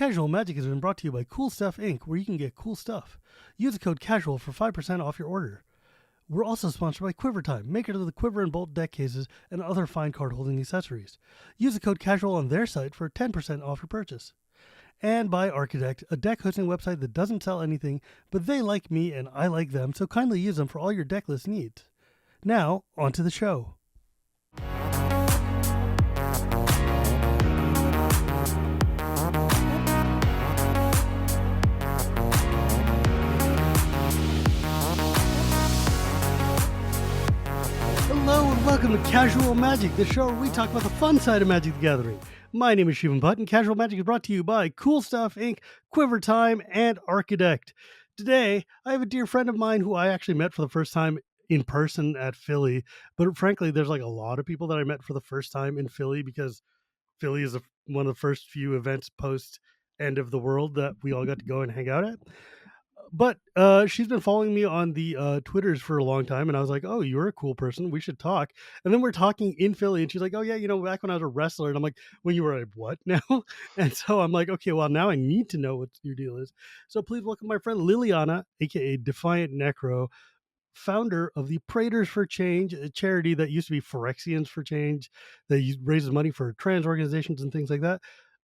Casual Magic has been brought to you by Cool Stuff Inc., where you can get cool stuff. Use the code CASUAL for 5% off your order. We're also sponsored by Quiver Time, maker of the Quiver and Bolt deck cases and other fine card holding accessories. Use the code CASUAL on their site for 10% off your purchase. And by Architect, a deck hosting website that doesn't sell anything, but they like me and I like them, so kindly use them for all your deck list needs. Now, on to the show. Hello and welcome to Casual Magic, the show where we talk about the fun side of Magic the Gathering. My name is Shivam Bhatt, and Casual Magic is brought to you by Cool Stuff Inc., Quiver Time, and Architect. Today, I have a dear friend of mine who I actually met for the first time in person at Philly, but frankly, there's like a lot of people that I met for the first time in Philly because Philly is one of the first few events post end of the world that we all got to go and hang out at. But she's been following me on the Twitters for a long time, and I was like, "Oh, you're a cool person. We should talk." And then we're talking in Philly, and she's like, "Oh yeah, back when I was a wrestler." And I'm like, "When you were a what now?" And so I'm like, "Okay, well now I need to know what your deal is." So please welcome my friend Liliana, aka DefiantNecro, founder of the Praetors for Change, a charity that used to be Phyrexians for Change, that raises money for trans organizations and things like that.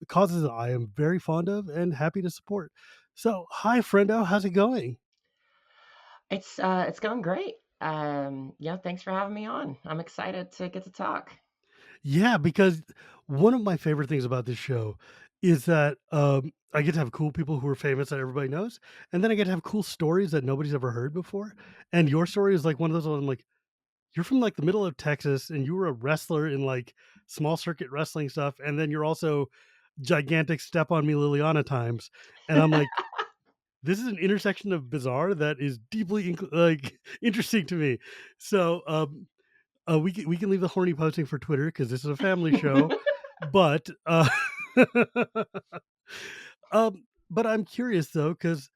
Causes that I am very fond of and happy to support. So, hi, friendo. How's it going? It's going great. Thanks for having me on. I'm excited to get to talk. Yeah, because one of my favorite things about this show is that I get to have cool people who are famous that everybody knows, and then I get to have cool stories that nobody's ever heard before. And your story is like one of those where I'm like, you're from like the middle of Texas, and you were a wrestler in like small circuit wrestling stuff, and then you're also gigantic step on me Liliana times, and I'm like, this is an intersection of bizarre that is deeply interesting to me. So we can leave the horny posting for Twitter because this is a family show, but but I'm curious though because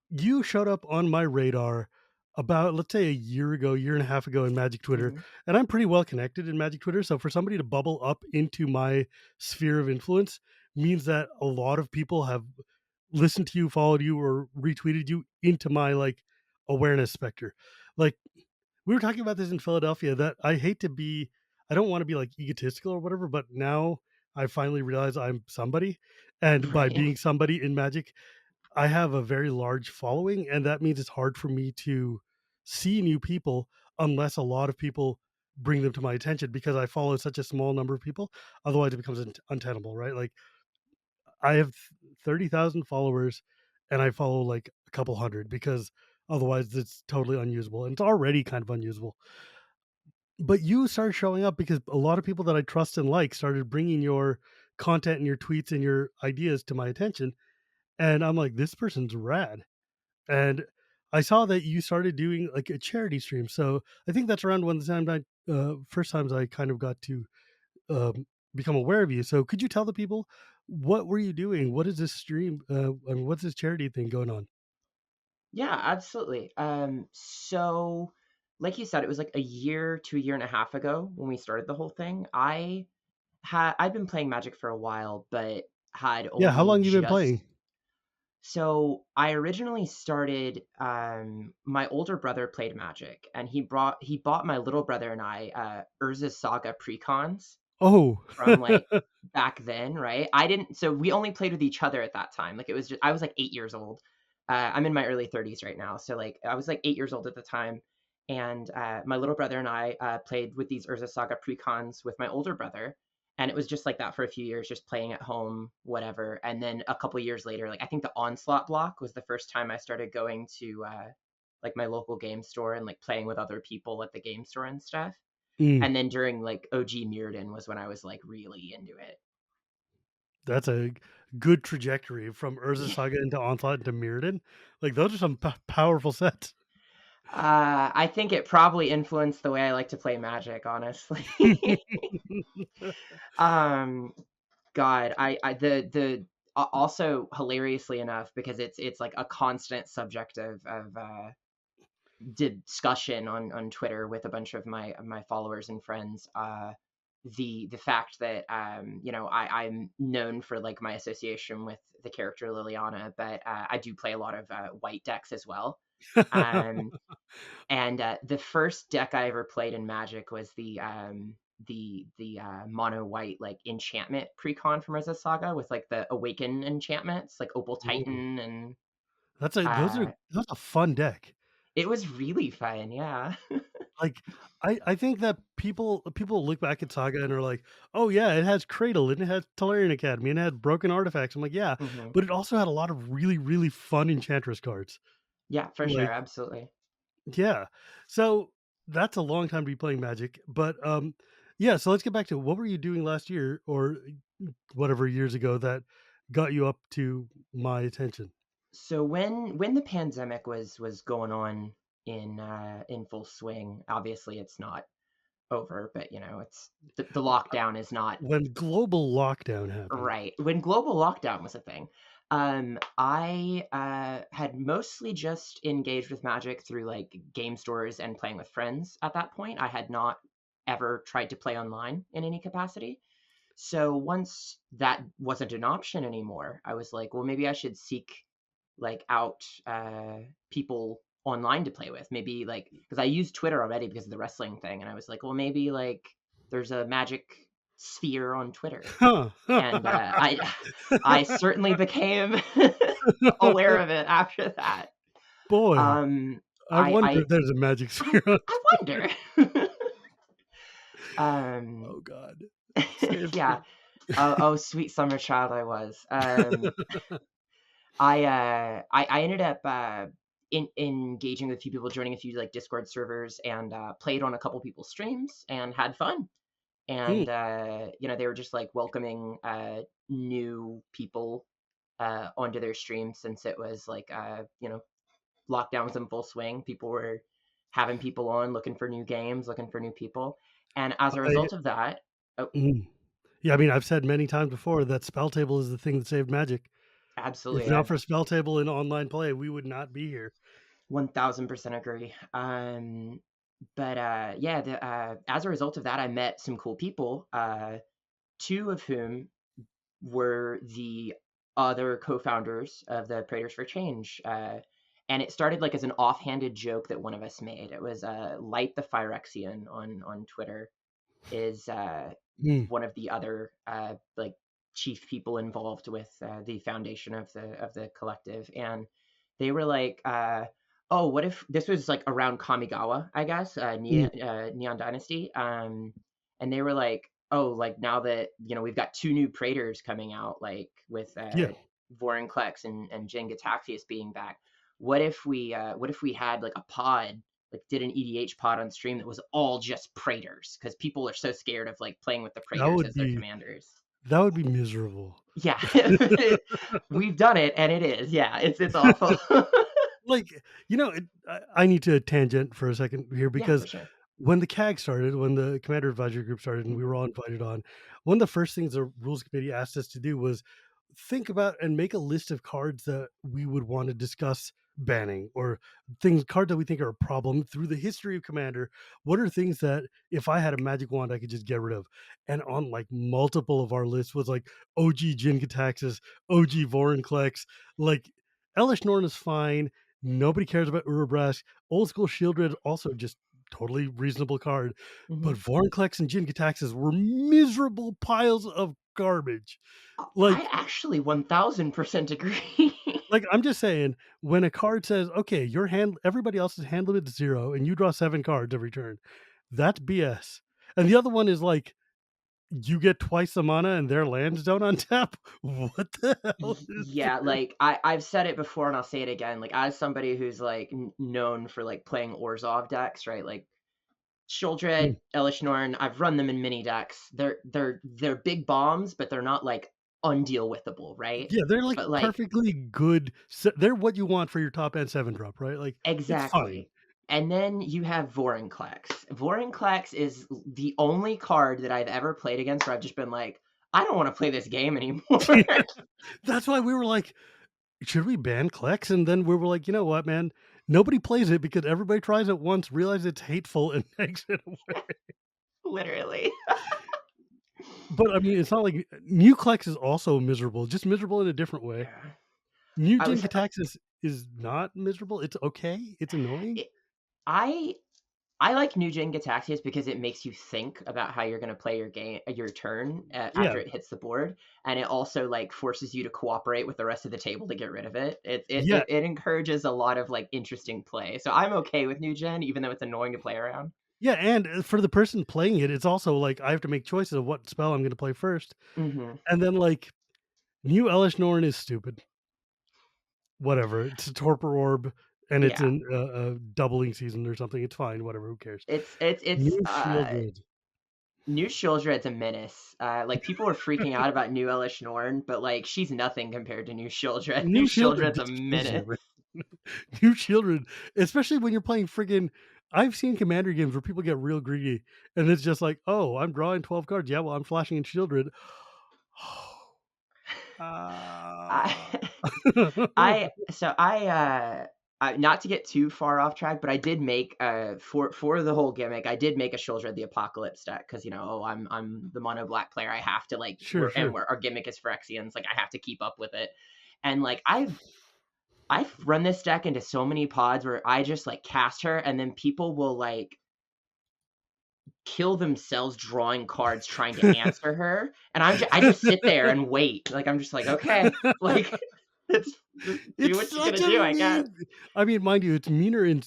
you showed up on my radar about, let's say, a year ago, year and a half ago in Magic Twitter, Mhm. and I'm pretty well connected in Magic Twitter. So for somebody to bubble up into my sphere of influence means that a lot of people have listened to you, followed you, or retweeted you into my like awareness specter. Like we were talking about this in Philadelphia that I don't want to be like egotistical or whatever, but now I finally realize I'm somebody. And by Right. being somebody in Magic, I have a very large following, and that means it's hard for me to see new people unless a lot of people bring them to my attention because I follow such a small number of people. Otherwise, it becomes untenable, right? Like I have 30,000 followers and I follow like a couple hundred because otherwise it's totally unusable. And it's already kind of unusable. But you started showing up because a lot of people that I trust and like started bringing your content and your tweets and your ideas to my attention. And I'm like, this person's rad. And I saw that you started doing like a charity stream. So I think that's around when the time first times I kind of got to become aware of you. So could you tell the people what were you doing? What is this stream? I mean, what's this charity thing going on? Yeah, absolutely. So like you said, it was like a year to a year and a half ago when we started the whole thing. I'd been playing Magic for a while, but had Yeah, how only long you been just playing? so I originally started my older brother played Magic and he bought my little brother and I Urza's Saga precons Oh, from like back then, right? I didn't, so we only played with each other at that time. Like it was just, I was like 8 years old. I'm in my early 30s right now. So like I was like 8 years old at the time. And my little brother and I played with these Urza Saga precons with my older brother. And it was just like that for a few years, just playing at home, whatever. And then a couple years later, like I think the Onslaught block was the first time I started going to like my local game store and like playing with other people at the game store and stuff. mm, And then during like OG Mirrodin was when I was like really into it. that's a good trajectory from Urza Yeah. Saga into Onslaught into Mirrodin. Like those are some powerful sets. I think it probably influenced the way I like to play Magic, honestly. um, God, I the also hilariously enough because it's like a constant subject of discussion on Twitter with a bunch of my followers and friends. the fact that I'm known for like my association with the character Liliana, but I do play a lot of white decks as well. Um, and the first deck I ever played in Magic was the mono white like enchantment precon from Rizza Saga with like the Awaken enchantments like Opal Ooh, Titan and those are uh, that's a fun deck. it was really fun. Yeah. Like, I think that people look back at Saga and are like, "Oh, yeah, it has Cradle, and it has Tolarian Academy, and it had Broken Artifacts." I'm like, "Yeah," Hmm. but it also had a lot of really, really fun Enchantress cards. Yeah, for sure, Like, absolutely. yeah. So, that's a long time to be playing Magic, but, yeah, so let's get back to what were you doing last year or whatever years ago that got you up to my attention? So when the pandemic was going on in full swing, obviously it's not over, but it's the lockdown is not When global lockdown happened. right. When global lockdown was a thing, I had mostly just engaged with Magic through like game stores and playing with friends at that point. I had not ever tried to play online in any capacity. So once that wasn't an option anymore, I was like, well, maybe I should seek like out people online to play with. Maybe like because I used Twitter already because of the wrestling thing, and I was like, well, maybe like there's a Magic sphere on Twitter, Huh. and I certainly became aware of it after that. Boy, Um, I wonder I if there's a magic I sphere. I wonder. um, Oh god. Save yeah. me. Oh, sweet summer child I was. I ended up engaging with a few people, joining a few like Discord servers, and played on a couple people's streams and had fun. Hmm. And they were just like welcoming new people onto their stream since it was like lockdown was in full swing. People were having people on, looking for new games, looking for new people, and as a I result of that, oh, mm. Yeah, I mean, I've said many times before that Spell Table is the thing that saved Magic. If absolutely, not I for Spell Table and online play, we would not be here. 1000% agree. But yeah, as a result of that, I met some cool people. Two of whom were the other co-founders of the Praetors for Change. And it started like as an offhanded joke that one of us made. It was Light the Phyrexian on Twitter is Mm. one of the other like chief people involved with the foundation of the collective, and they were like, "Oh, what if this was like around Kamigawa, I guess, Mm. Neon Dynasty?" And they were like, "Oh, like now that we've got two new Praetors coming out, like with Yeah, Vorinclex and Jin Gataxias being back. What if we had like a pod like did an EDH pod on stream that was all just Praetors because people are so scared of like playing with the that Praetors would as their be commanders. that would be miserable. Yeah, we've done it and it is. Yeah, it's awful. Like, I need to tangent for a second here Yeah, for because sure. when the CAG started, when the Commander Advisory Group started and we Hmm. were all invited on, one of the first things the Rules Committee asked us to do was think about and make a list of cards that we would want to discuss banning or cards that we think are a problem through the history of Commander. What are things that if I had a magic wand I could just get rid of? And on like multiple of our lists was like OG Jin Gataxis, OG Vorinclex, like Elish Norn is fine. Nobody cares about Urabrask. Old School Shieldred also just totally reasonable card. Hmm. But Vorinclex and Jin Gataxis were miserable piles of garbage. I Like actually 1000% agree. I'm just saying, when a card says, "Okay, your hand everybody else's hand limit is 0 and you draw 7 cards every turn," that's BS. And the other one is like, you get twice the mana and their lands don't untap? What the hell is Yeah, this? like I've said it before and I'll say it again. Like as somebody who's like known for like playing Orzhov decks, right? Like Mm. Sheoldred, Elish Norn, I've run them in mini decks. They're big bombs, but they're not like undeal withable, right? Yeah, they're like But like perfectly good they're what you want for your top end 7 drop, right? Like, it's fine. exactly. And then you have Vorinclex. Vorinclex is the only card that I've ever played against where I've just been like, I don't want to play this game anymore. That's why we were like, should we ban Klex? And then we were like, you know what, man? Nobody plays it because everybody tries it once, realizes it's hateful, and takes it away. Literally. But I mean, it's not like Muclex is also miserable, just miserable in a different way. Yeah. I Mugen was Gataxis is not miserable. It's okay. It's annoying. it, I I like New Gen Gataxias because it makes you think about how you're going to play your game, your turn Yeah, after it hits the board, and it also like forces you to cooperate with the rest of the table to get rid of it. yeah, It encourages a lot of like interesting play. So I'm okay with New Gen, even though it's annoying to play around. yeah. And for the person playing it, it's also like I have to make choices of what spell I'm going to play first, Hmm. and then like New Elish Norn is stupid. Whatever. It's a torpor orb, and it's Yeah, in a doubling season or something. It's fine. Whatever. Who cares? it's New Shieldred. New Shieldred's a menace. Like people were freaking out about New Elish Norn, but like she's nothing compared to New Shieldred. New New Shieldred Shieldred's a just kills menace. everything. New Shieldred, especially when you're playing friggin'. I've seen commander games where people get real greedy, and it's just like, oh, I'm drawing 12 cards. Yeah, well, I'm flashing in Shieldred. I Ah. I so not to get too far off track, but I did make for the whole gimmick, I did make a Shoulder of the Apocalypse deck because oh I'm the mono black player. I have to like we're Sure, and sure. we're, our gimmick is Phyrexians, like I have to keep up with it. And like I've run this deck into so many pods where I just like cast her and then people will like kill themselves drawing cards trying to answer her, and I just sit there and wait. Like I'm just like, okay, like let's just do It's what you're such gonna a do, I guess. mean. I mean, mind you, it's meaner in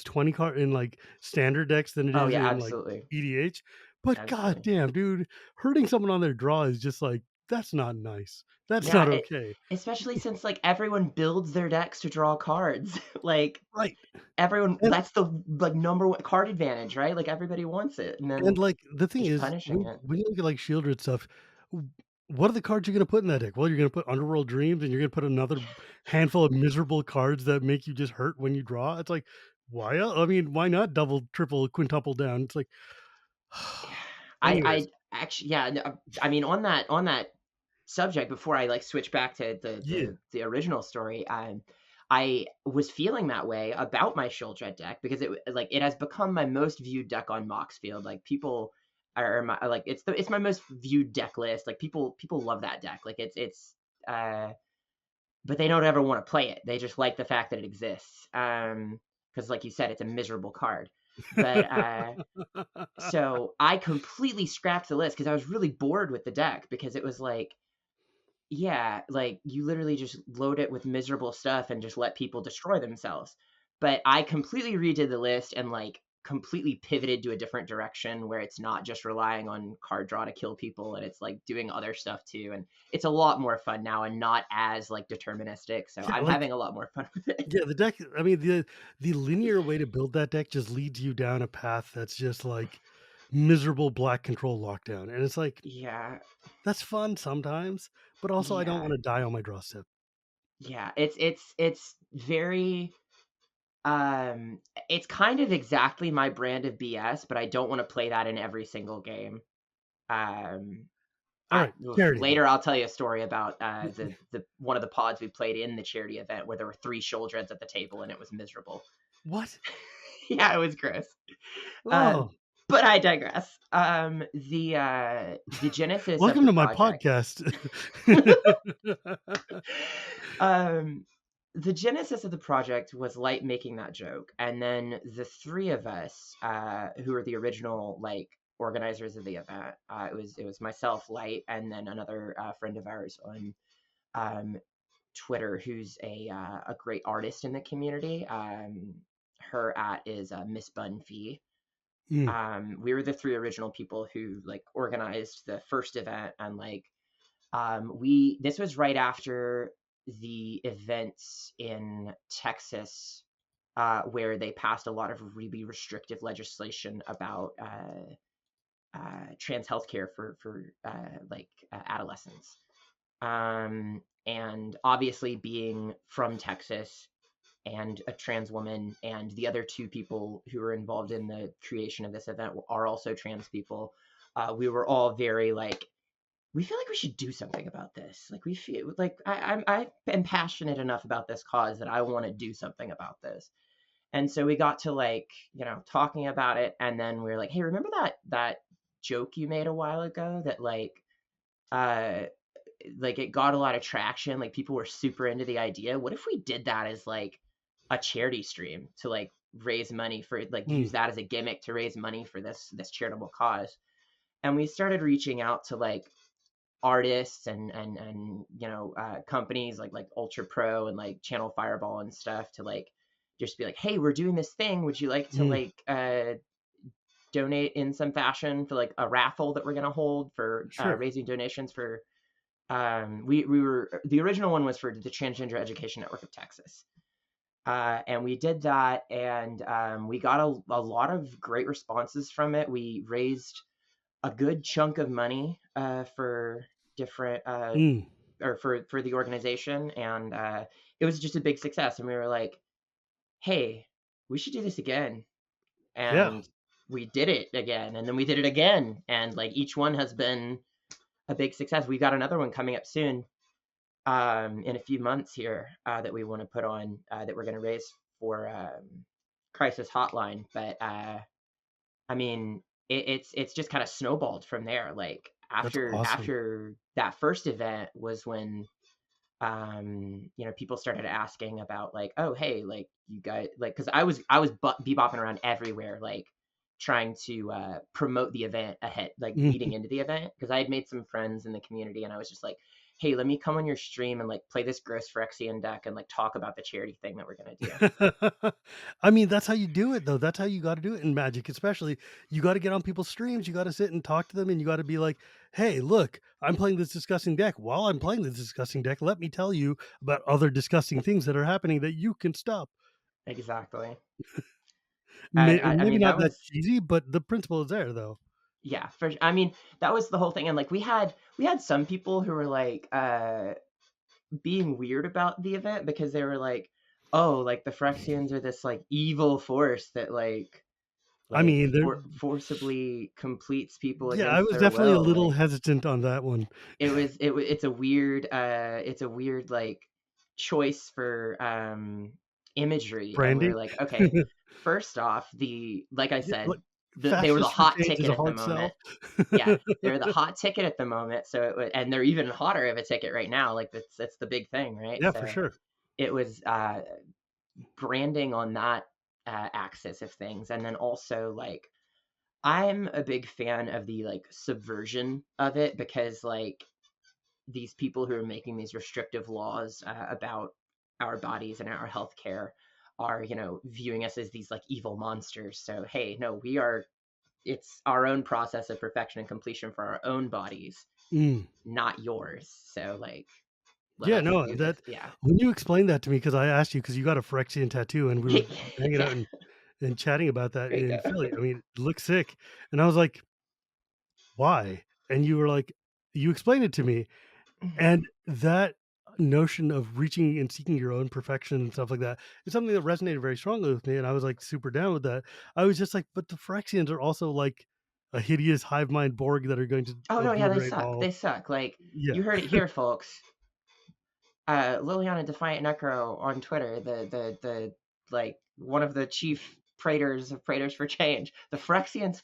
20 card in like standard decks than it Oh is yeah, in like absolutely, EDH. But absolutely. goddamn, dude, hurting someone on their draw is just like that's not nice. That's Yeah, not okay. especially since like everyone builds their decks to draw cards. Like Right. everyone, And that's the like number one card advantage, right? Like everybody wants it, and then like the thing just is, punishing it. when you look at like Shieldred stuff, what are the cards you're gonna put in that deck? Well, you're gonna put Underworld Dreams, and you're gonna put another handful of miserable cards that make you just hurt when you draw. It's like, why? I mean, why not double, triple, quintuple down? It's like, Yeah, anyways, I actually yeah. No, I mean on that subject before I like switch back to yeah, the original story. I was feeling that way about my Sheoldred deck because like it has become my most viewed deck on Moxfield. Like people are my like it's my most viewed deck list. Like people love that deck. Like it's uh but they don't ever want to play it. They just like the fact that it exists. Because like you said, it's a miserable card. But so I completely scrapped the list because I was really bored with the deck because it was like, yeah, like you literally just load it with miserable stuff and just let people destroy themselves. But I completely redid the list and like completely pivoted to a different direction where it's not just relying on card draw to kill people and it's like doing other stuff too. And it's a lot more fun now and not as like deterministic. So yeah, I'm like having a lot more fun with it. yeah, the deck. I mean, the linear way to build that deck just leads you down a path that's just like miserable black control lockdown, and it's like Yeah. that's fun sometimes, but also I don't Yeah. want to die on my draw step. Yeah. It's very Um, it's kind of exactly my brand of BS, but I don't want to play that in every single game. Um, All right, charity then. later I'll tell you a story about the one of the pods we played in the charity event where there were 3 Sheoldreds at the table and it was miserable. What? Yeah, it was gross. Uh, Oh, but I digress. The genesis of welcome the to my project. podcast. um, the genesis of the project was Light making that joke, and then the three of us, who were the original like organizers of the event, it was myself, Light, and then another friend of ours on um, Twitter, who's a great artist in the community. Her at is Miss Bunfee. Mm, We were the three original people who like organized the first event, and like we this was right after the events in Texas where they passed a lot of really restrictive legislation about trans healthcare for adolescents. And obviously, being from Texas and a trans woman, and the other 2 people who were involved in the creation of this event are also trans people. We were all very like, we feel like we should do something about this. Like we feel like I am passionate enough about this cause that I want to do something about this. And so we got to like, talking about it, and then we were like, hey, remember that joke you made a while ago that uh like it got a lot of traction, like people were super into the idea. What if we did that as like a charity stream to like raise money for like Mm, use that as a gimmick to raise money for this charitable cause? And we started reaching out to like artists and companies like Ultra Pro and like Channel Fireball and stuff to like just be like, hey, we're doing this thing, would you like to mm, like donate in some fashion for like a raffle that we're going to hold for sure. raising donations for we were the original one was for the Transgender Education Network of Texas. And we did that, and we got a lot of great responses from it. We raised a good chunk of money for different Mm, or for the organization, and it was just a big success. And we were like, hey, we should do this again. yeah, And we did it again, and then we did it again, and like each one has been a big success. We got another one coming up soon in a few months here that we want to put on that we're going to raise for crisis hotline. But I mean, it's just kind of snowballed from there. Like that's after awesome. after that first event was when people started asking about like, oh hey, like you guys like because I was bebopping around everywhere like trying to promote the event ahead like leading Mhm. into the event because I had made some friends in the community and I was just like, hey, let me come on your stream and like play this gross Phyrexian deck and like talk about the charity thing that we're gonna do. I mean, that's how you do it, though. That's how you got to do it in Magic, especially. You got to get on people's streams. You got to sit and talk to them, and you got to be like, "Hey, look, I'm playing this disgusting deck. While I'm playing this disgusting deck, let me tell you about other disgusting things that are happening that you can stop." Exactly. And May- I Maybe mean not that that was cheesy, but the principle is there, though. yeah for I mean that was the whole thing and like we had some people who were like being weird about the event because they were like, "Oh, like the Phyrexians are this like evil force that I mean, there. forcibly completes people Yeah, I against was their definitely a will." little Like hesitant on that one. it's a weird like choice for imagery, and we Brandy. are like, okay, first off, the like I Yeah, like, said, they were the fastest for hot change is ticket a at the hard moment. sell. Yeah, they're the hot ticket at the moment. So and they're even hotter of a ticket right now. Like that's the big thing, right? Yeah, for So sure. it was branding on that axis of things, and then also like I'm a big fan of the like subversion of it because like these people who are making these restrictive laws about our bodies and our healthcare are viewing us as these like evil monsters. So hey, no, we are. It's our own process of perfection and completion for our own bodies, Mm. not yours. So like, let Yeah, us no, do this. that Yeah. when you explained that to me, because I asked you, because you got a Phyrexian tattoo, and we were hanging out Yeah. and chatting about that There you in go. Philly. I mean, it looks sick, and I was like, "Why?" And you were like, you explained it to me, and that notion of reaching and seeking your own perfection and stuff like that is something that resonated very strongly with me, and I was like super down with that. I was just like, but the Phyrexians are also like a hideous hive mind Borg that are going to Oh no, yeah, they obliterate suck. all. They suck. Like Yeah, you heard it here, folks. Liliana DefiantNecro on Twitter, the like one of the chief Praetors of Praetors for Change. The Phyrexians,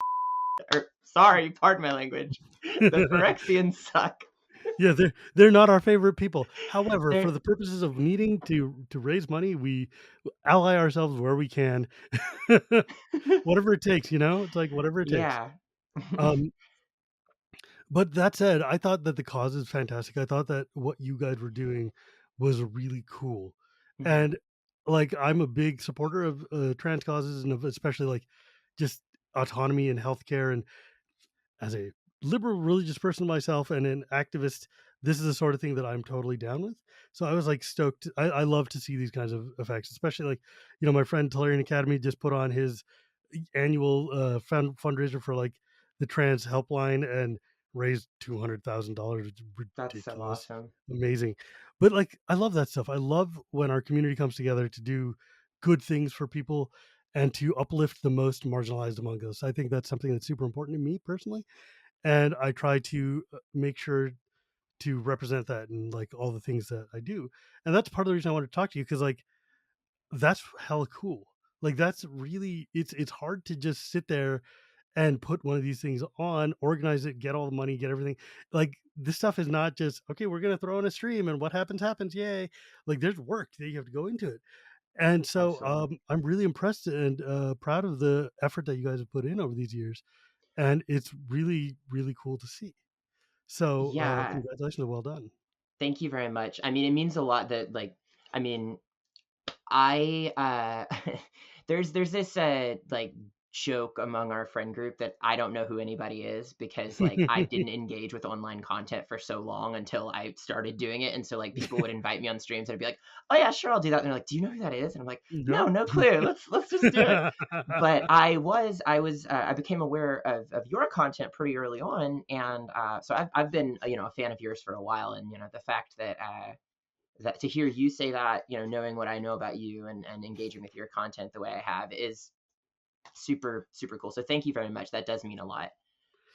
or sorry, pardon my language. The Phyrexians suck. yeah, they're not our favorite people. However, for They're the purposes of needing to raise money, we ally ourselves where we can. Whatever it takes, you know? It's like whatever it takes. yeah. Um, but that said, I thought that the cause is fantastic. I thought that what you guys were doing was really cool. Mhm. And like I'm a big supporter of trans causes and of especially like just autonomy and healthcare, and as a liberal religious person myself and an activist, this is the sort of thing that I'm totally down with. So I was like stoked. I love to see these kinds of effects, especially like, my friend Tellurian Academy just put on his annual fundraiser for like the trans helpline and raised $200,000. It's That's so ridiculous. awesome. Amazing. But like, I love that stuff. I love when our community comes together to do good things for people and to uplift the most marginalized among us. I think that's something that's super important to me personally, and I try to make sure to represent that in like all the things that I do. And that's part of the reason I wanted to talk to you, because like that's hella cool. Like that's really, it's hard to just sit there and put one of these things on, organize it, get all the money, get everything. Like this stuff is not just okay, we're gonna throw in a stream and what happens happens, yay. Like there's work that you have to go into it. And so Absolutely. I'm really impressed and proud of the effort that you guys have put in over these years. And it's really, really cool to see. So Yeah, congratulations, well done. thank you very much. I mean, it means a lot that like I mean, I there's this like joke among our friend group that I don't know who anybody is because like I didn't engage with online content for so long until I started doing it. And so like people would invite me on streams and I'd be like, "Oh yeah, sure, I'll do that." And they're like, "Do you know who that is?" And I'm like, "No, Nope. no clue. Let's just do it." But I became aware of your content pretty early on, and so I've been a fan of yours for a while, and the fact that that to hear you say that, knowing what I know about you and engaging with your content the way I have is super, super cool. So thank you very much. That does mean a lot.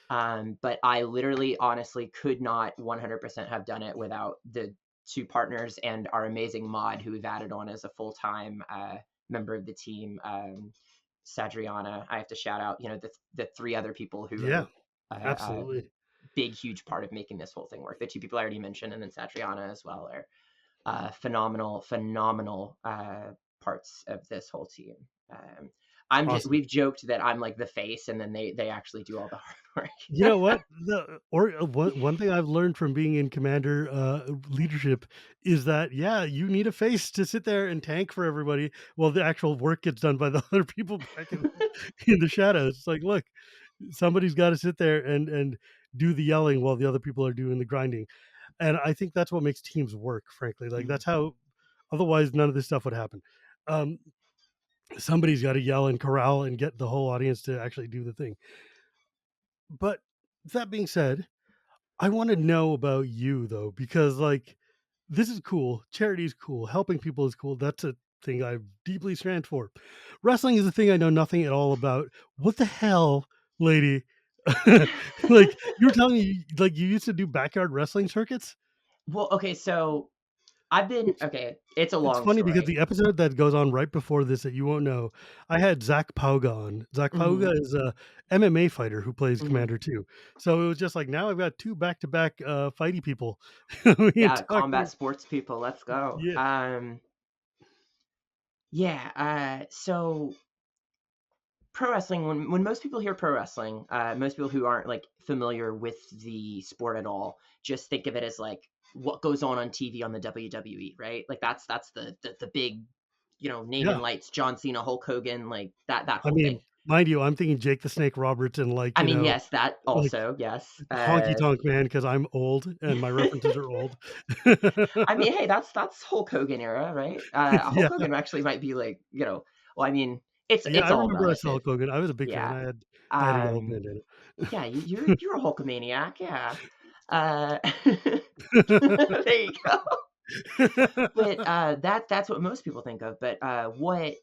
But I literally, honestly, could not 100% have done it without the two partners and our amazing mod who we've added on as a full time member of the team, Sadriana. I have to shout out, the three other people who Yeah, are a absolutely. big, huge part of making this whole thing work. The two people I already mentioned, and then Sadriana as well, are phenomenal, phenomenal parts of this whole team. Um, Awesome. we've joked that I'm like the face, and then they actually do all the hard You work. know what? One thing I've learned from being in commander leadership is that yeah, you need a face to sit there and tank for everybody while the actual work gets done by the other people back in the shadows. It's like, look, somebody's got to sit there and do the yelling while the other people are doing the grinding. And I think that's what makes teams work, frankly. Like Mm. that's how otherwise none of this stuff would happen. Um, somebody's got to yell and corral and get the whole audience to actually do the thing. But that being said, I want to know about you though, because like this is cool. Charity is cool. Helping people is cool. That's a thing I deeply stand for. Wrestling is a thing I know nothing at all about. What the hell, lady? Like you were telling me, like you used to do backyard wrestling circuits. Well, okay, so I've been okay. It's a It's long funny because story. the episode that goes on right before this that you won't know, I had Zach Pauga on. Zach Hmm. Pauga is a MMA fighter who plays Hmm. Commander too. So it was just like now I've got two back to back fighty people. We can Yeah, talk combat about sports people. Let's go. yeah. Yeah. So pro wrestling, when most people hear pro wrestling, most people who aren't like familiar with the sport at all just think of it as like what goes on TV on the WWE, right? Like that's the big, name and Yeah. lights, John Cena, Hulk Hogan, like that I whole thing. mean, mind you, I'm thinking Jake the Snake Roberts and like, I mean, yes, that like also, yes. Honky Tonk Man because I'm old and my references are old. I mean, hey, that's Hulk Hogan era, right? Hulk Yeah. Hogan actually might be like, well, I mean, it's Yeah, it's I all remember I saw relative. Hulk Hogan. I was a big fan. Yeah. I had a yellow Um, bandana. yeah, you're a Hulkamaniac, yeah. There you go. But that's what most people think of. But what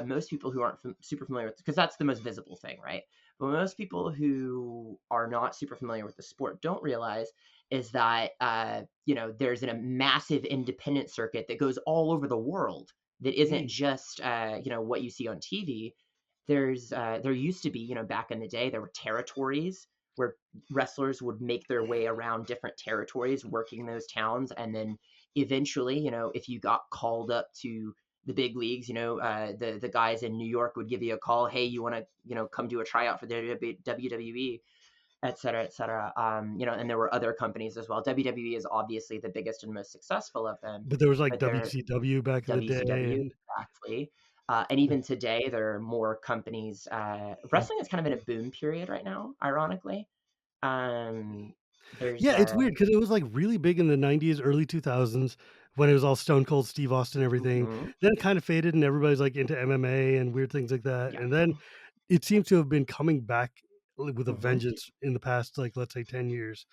most people who aren't super familiar with, because that's the most visible thing, right? But most people who are not super familiar with the sport don't realize is that there's a massive independent circuit that goes all over the world that isn't Mm, just what you see on TV. There used to be, back in the day, there were territories where wrestlers would make their way around different territories working those towns, and then eventually, if you got called up to the big leagues, the guys in New York would give you a call, hey, you want to come do a tryout for the WWE, et cetera, et cetera. And there were other companies as well. WWE is obviously the biggest and most successful of them, but there was like but there WCW back in the day WCW, and exactly. And even today, there are more companies. Wrestling is kind of in a boom period right now, ironically. Um, there's yeah, it's weird because it was like really big in the 90s, early 2000s when it was all Stone Cold Steve Austin and everything. mhm, Then it kind of faded and everybody's like into MMA and weird things like that. yeah, And then it seems to have been coming back with a hmm, vengeance in the past, like let's say 10 years.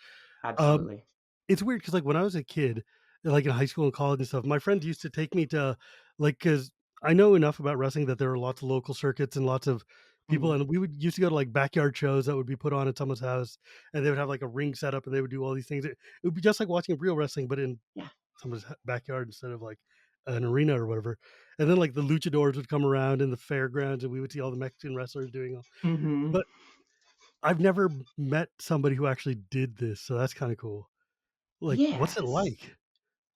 Um, absolutely. it's weird because like when I was a kid, like in high school and college and stuff, my friends used to take me to like because I know enough about wrestling that there are lots of local circuits and lots of people, Hmm. and we would used to go to like backyard shows that would be put on at someone's house, and they would have like a ring set up, and they would do all these things. It would be just like watching real wrestling, but in Yeah. someone's backyard instead of like an arena or whatever, and then like the luchadors would come around in the fairgrounds, and we would see all the Mexican wrestlers doing all. Hmm. But I've never met somebody who actually did this, so that's kind of cool. Like, what's it Yes. like?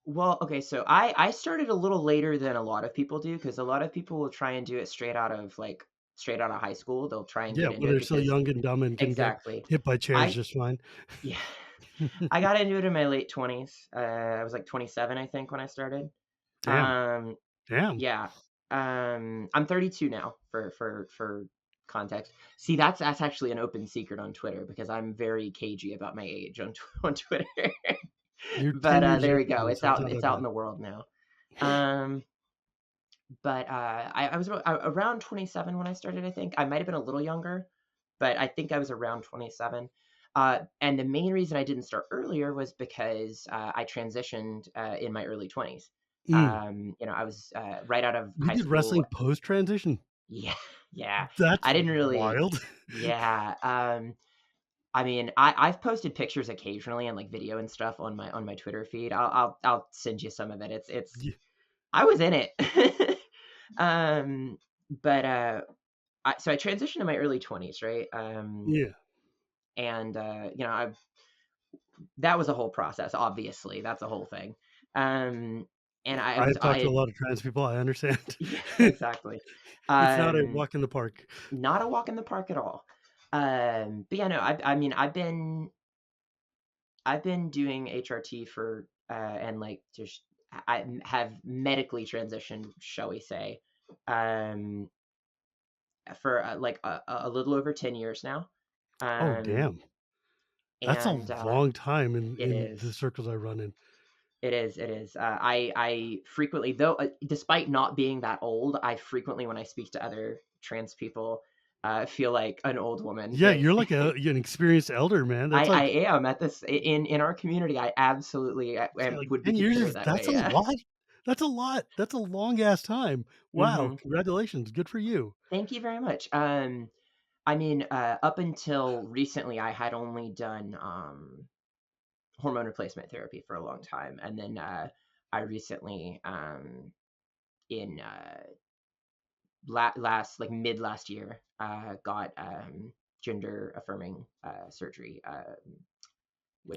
Well, okay, so I started a little later than a lot of people do because a lot of people will try and do it straight out of high school. They'll try and Yeah, get when into it they're still because young and dumb and can get exactly. hit by chairs I just fine. Yeah, I got into it in my late 20s. I was like 27, I think, when I started. Damn, Um, damn. yeah. I'm 32 now for context. See, that's actually an open secret on Twitter because I'm very cagey about my age on on Twitter. You're But 10 years there younger we go. than me, so it's not It's that out in bad. the world now. Um, but I was around 27 when I started, I think. I might have been a little younger, but I think I was around 27. And the main reason I didn't start earlier was because I transitioned in my early 20s. Mm. I was right out of You high did school. wrestling post transition? Yeah, yeah. That's I didn't really, wild. yeah. I mean, I've posted pictures occasionally and like video and stuff on my Twitter feed. I'll send you some of it. It's Y- I was in it. um, but so I transitioned in my early 20s, right? Yeah. And that was a whole process. Obviously, that's a whole thing. Um, and I've talked to a I lot of trans people, I understand. yeah, exactly. It's not a Um, walk in the park. Not a walk in the park at all. But yeah, no, I mean, I've been doing HRT for and like just I have medically transitioned, shall we say, um, for like a little over 10 years now. Oh, Um, damn. That's a and long time it in the is. circles I run in. It is. It is. I frequently, though, despite not being that old, I frequently, when I speak to other trans people, feel like an old woman. Yeah, you're like an experienced elder, man. That's I like, am at this in our community. I absolutely yeah, like would be 10 years considered is that that's way. a Yeah. lot. That's a lot. That's a long ass time. Wow, Hmm. congratulations. Good for you. Thank you very much. I mean, up until recently, I had only done hormone replacement therapy for a long time, and then I recently in last like mid last year got gender affirming surgery,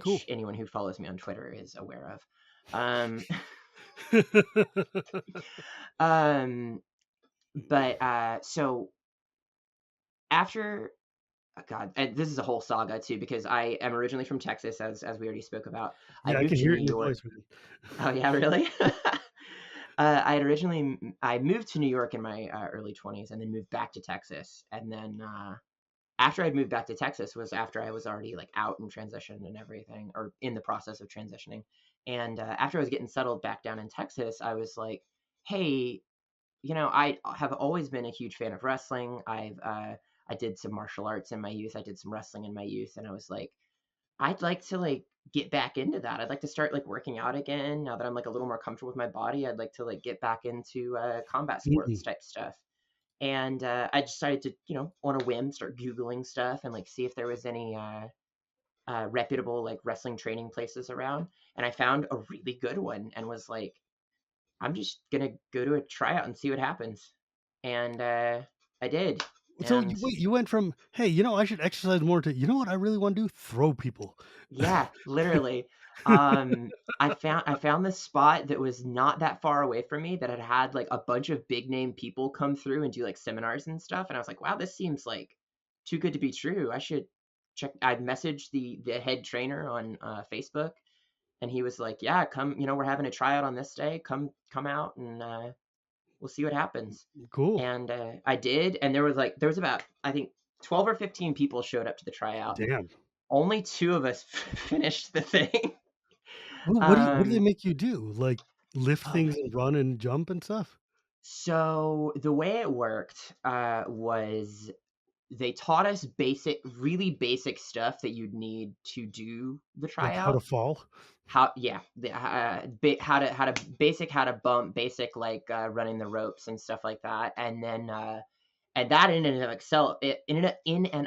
Cool. which anyone who follows me on Twitter is aware of. Um, um, but so after God, and this is a whole saga too because I am originally from Texas, as we already spoke about. I Yeah, I moved can to hear New it in your York. voice, man. Oh yeah, really? I moved to New York in my early 20s and then moved back to Texas. And then after I'd moved back to Texas was after I was already like out and transitioned and everything, or in the process of transitioning. And after I was getting settled back down in Texas, I was like, hey, I have always been a huge fan of wrestling. I did some martial arts in my youth. I did some wrestling in my youth, and I was like, I'd like to like get back into that. I'd like to start like working out again now that I'm like a little more comfortable with my body. I'd like to like get back into combat Mm-mm. sports type stuff. And I decided to, on a whim, start Googling stuff and like see if there was any reputable like wrestling training places around. And I found a really good one and was like, I'm just gonna go to a tryout and see what happens. And I did. So And wait, you went from, hey, I should exercise more to, you know what I really want to do? Throw people. yeah, literally. I found this spot that was not that far away from me that had like a bunch of big name people come through and do like seminars and stuff. And I was like, wow, this seems like too good to be true. I should check. I'd messaged the head trainer on Facebook, and he was like, yeah, come. We're having a tryout on this day. Come out and we'll see what happens. Cool. And I did, and there was about I think 12 or 15 people showed up to the tryout. Damn. Only two of us finished the thing. Well, what do they Um, make you do? Like lift oh things my. and run and jump and stuff? So the way it worked was they taught us really basic stuff that you'd need to do the Like how to tryout. fall? How, yeah, how to bump, basic like running the ropes and stuff like that, and then and that in and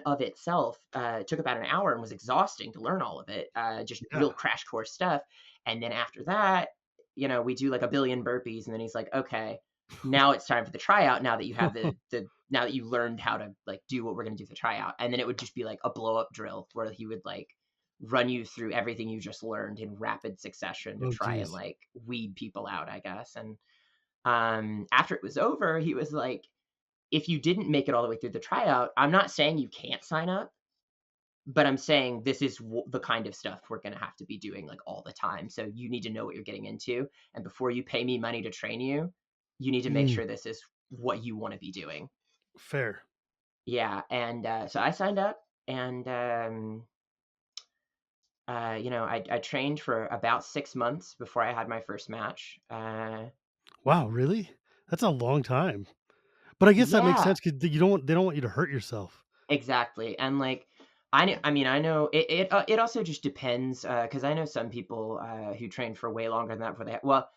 of itself took about an hour and was exhausting to learn all of it. Just Yeah. real crash course stuff. And then after that, we do like a billion burpees, and then he's like, okay, now it's time for the tryout. Now that you have now that you learned how to like do what we're gonna do for the tryout, and then it would just be like a blow up drill where he would like run you through everything you just learned in rapid succession to Oh, try and geez. like weed people out, I guess. And after it was over, he was like, if you didn't make it all the way through the tryout, I'm not saying you can't sign up, but I'm saying this is the kind of stuff we're going to have to be doing like all the time. So you need to know what you're getting into. And before you pay me money to train you, you need to make Mm, sure this is what you want to be doing. fair. Yeah. And so I signed up, and, I trained for about 6 months before I had my first match. Wow, really? That's a long time. But I guess that makes Yeah, sense because they don't want you to hurt yourself. exactly. And like, I know it also just depends, because I know some people who train for way longer than that before well,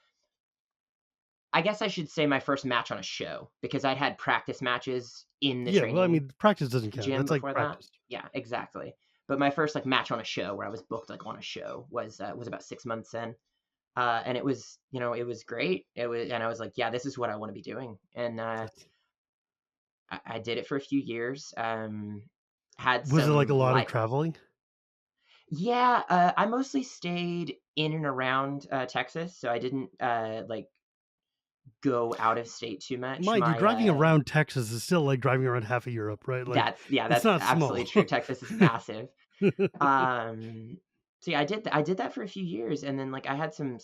I guess I should say my first match on a show, because I'd had practice matches in the Yeah, well, I training mean, practice doesn't count. gym That's like before that. practice. Yeah, exactly. But my first like match on a show where I was booked like on a show was about 6 months in. And it was great. And I was like, yeah, this is what I want to be doing. And That's I did it for a few years. Had Was it like a some lot of light. traveling? Yeah, I mostly stayed in and around Texas, so I didn't like go out of state too much. Mind you, My driving around Texas is still like driving around half of Europe, right? Like, it's that's not absolutely small. true. Texas is massive. Um, so yeah, I did that for a few years, and then like I had some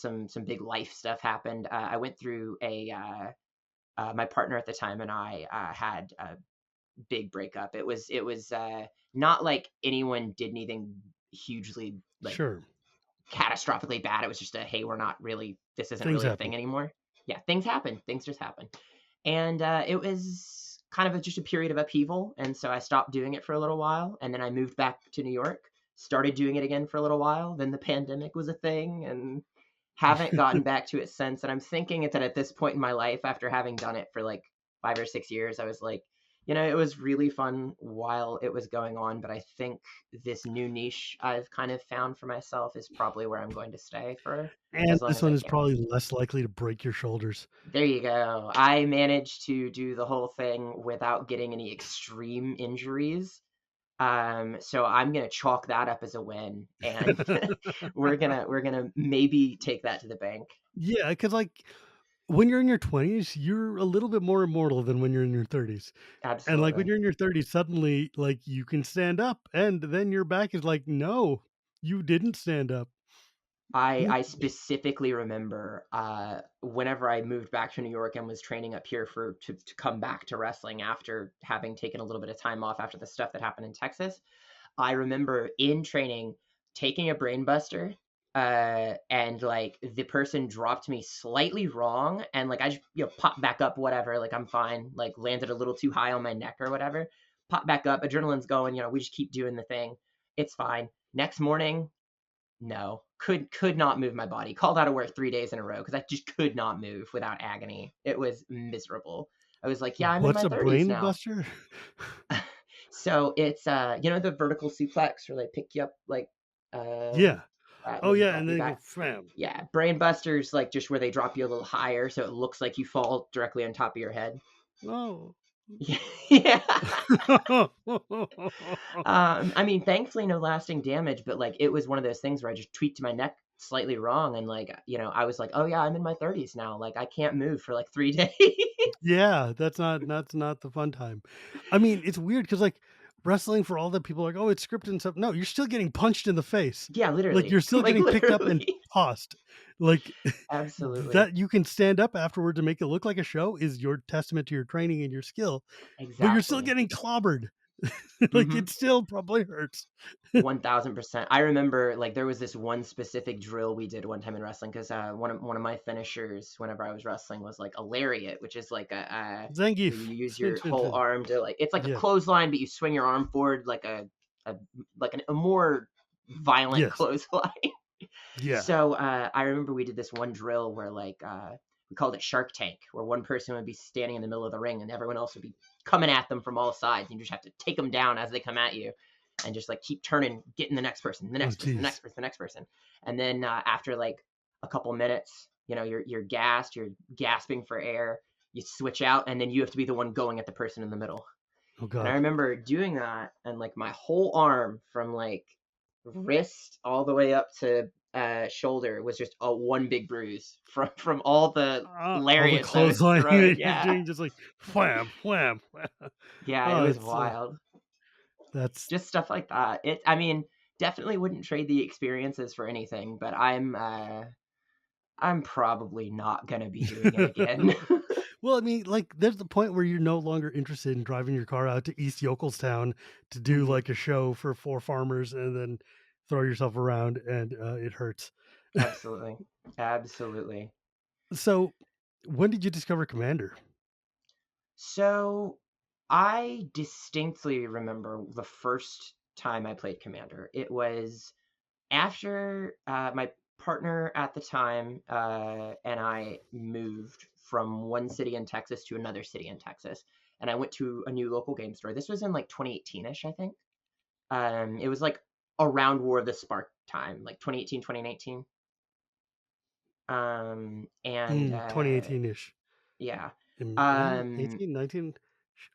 big life stuff happened. I went through my partner at the time and I had a big breakup. It was not like anyone did anything hugely like Sure, catastrophically bad. It was just a, hey, we're not really, this isn't things really a happen. thing anymore. Yeah, things happen. Things just happen. And it was kind of just a period of upheaval. And so I stopped doing it for a little while. And then I moved back to New York, started doing it again for a little while. Then the pandemic was a thing, and haven't gotten back to it since. And I'm thinking that at this point in my life, after having done it for like 5 or 6 years, I was like, it was really fun while it was going on, but I think this new niche I've kind of found for myself is probably where I'm going to stay for And as long this as one I is can. probably less likely to break your shoulders. There you go. I managed to do the whole thing without getting any extreme injuries. So I'm gonna chalk that up as a win, and we're gonna maybe take that to the bank. Yeah, because like when you're in your 20s, you're a little bit more immortal than when you're in your 30s. And like when Absolutely. you're in your 30s, suddenly like you can stand up, and then your back is like, no, you didn't stand up. I specifically remember whenever I moved back to New York and was training up here to come back to wrestling after having taken a little bit of time off after the stuff that happened in Texas. I remember in training taking a brain buster, and like the person dropped me slightly wrong, and like I just popped back up, whatever, like I'm fine, like landed a little too high on my neck or whatever, pop back up, adrenaline's going, we just keep doing the thing, it's fine. Next morning, no, could not move my body. Called out of work 3 days in a row because I just could not move without agony. It was miserable. I was like, yeah, I'm in What's my a 30s brain now. buster? So it's the vertical suplex where they pick you up like Yeah. and Oh then yeah, drop and you then you go back. fam. Yeah, brain busters like just where they drop you a little higher so it looks like you fall directly on top of your head. Oh. Yeah. I mean, thankfully, no lasting damage, but like it was one of those things where I just tweaked my neck slightly wrong, and like I was like, oh yeah, I'm in my 30s now. Like I can't move for like 3 days. Yeah, that's not the fun time. I mean, it's weird because like wrestling for all the people are like, oh, it's scripted and stuff. No, you're still getting punched in the face. Yeah, Like literally, you're still like getting picked up and literally, tossed. Like absolutely, that you can stand up afterward to make it look like a show is your testament to your training and your skill, but you're still exactly. getting clobbered. Like Mm-hmm. it still probably hurts. 1000%. I remember like there was this one specific drill we did one time in wrestling because one of my finishers whenever I was wrestling was like a lariat, which is like where Zangief. you use your whole arm to like, it's like a Yeah. clothesline, but you swing your arm forward like a a more violent Yes. clothesline. Yeah. So I remember we did this one drill where like we called it Shark Tank, where one person would be standing in the middle of the ring and everyone else would be coming at them from all sides. And you just have to take them down as they come at you, and just like keep turning, getting the next person, the Oh, next person, the next geez. person, the next person. And then after like a couple minutes, you're gassed, you're gasping for air, you switch out, and then you have to be the one going at the person in the middle. Oh And I God. remember doing that, and like my whole arm from like wrist all the way up to shoulder was just a one big bruise from all the All the lariats I was clotheslining throwing. that you're Yeah, doing, just like wham, wham, wham. yeah, it Oh, was it's wild. that's Just stuff like that. I mean, definitely wouldn't trade the experiences for anything, but I'm probably not gonna be doing it again. well, I mean, like, there's the point where you're no longer interested in driving your car out to East Yokelstown to do Hmm. like a show for four farmers and then throw yourself around, and it hurts. Absolutely, absolutely. So, when did you discover Commander? So I distinctly remember the first time I played Commander. It was after my partner at the time and I moved from one city in Texas to another city in Texas. And I went to a new local game store. This was in like 2018-ish, I think. It was like around War of the Spark time, like 2018, 2019. And 2018 ish. yeah. In Um, 18, 19?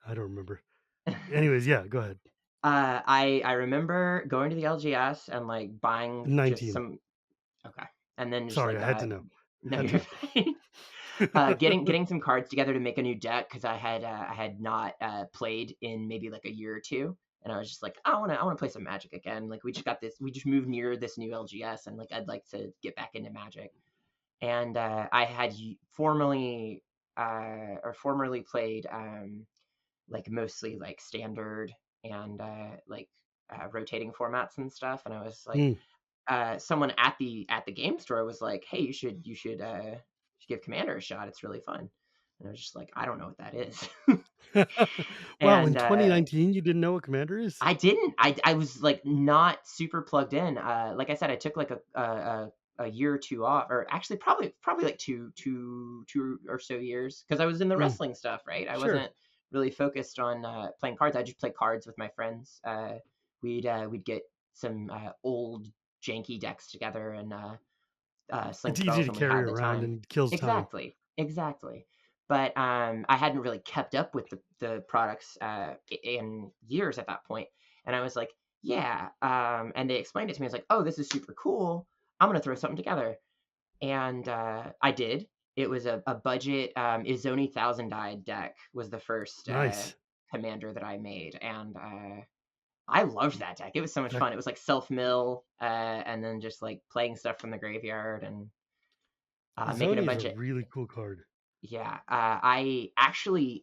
I don't remember. Anyways, yeah, go ahead. I remember going to the LGS and like buying just 19. some. Okay, and then just Sorry, like I had to know. no, Had you're to fine. know. Getting some cards together to make a new deck because I had not played in maybe like a year or two, and I was just like I want to play some Magic again. Like we just moved near this new LGS, and like I'd like to get back into Magic. And I had formerly played like mostly like standard and like rotating formats and stuff, and I was like Mm. someone at the game store was like, "Hey, you should give Commander a shot. It's really fun." And I was just like, "I don't know what that is." Wow, in And 2019, you didn't know what Commander is? I didn't. I was like not super plugged in. Like I said, I took like a year or two off, or actually probably like two or so years because I was in the Mm. wrestling stuff, right? I Sure. wasn't really focused on playing cards. I just play cards with my friends. We'd get some old janky decks together and sling It's easy spells to when we had carry the around time. and kills time. Exactly, exactly. But I hadn't really kept up with the products in years at that point, and I was like, yeah. And they explained it to me. I was like, oh, this is super cool. I'm gonna throw something together, and I did. It was a budget Izoni 1,000 die deck was the first Nice. commander that I made, and I loved that deck. It was so much That fun. It was like self mill, and then just like playing stuff from the graveyard and making a Zoni is a budget. really cool card. Yeah, I actually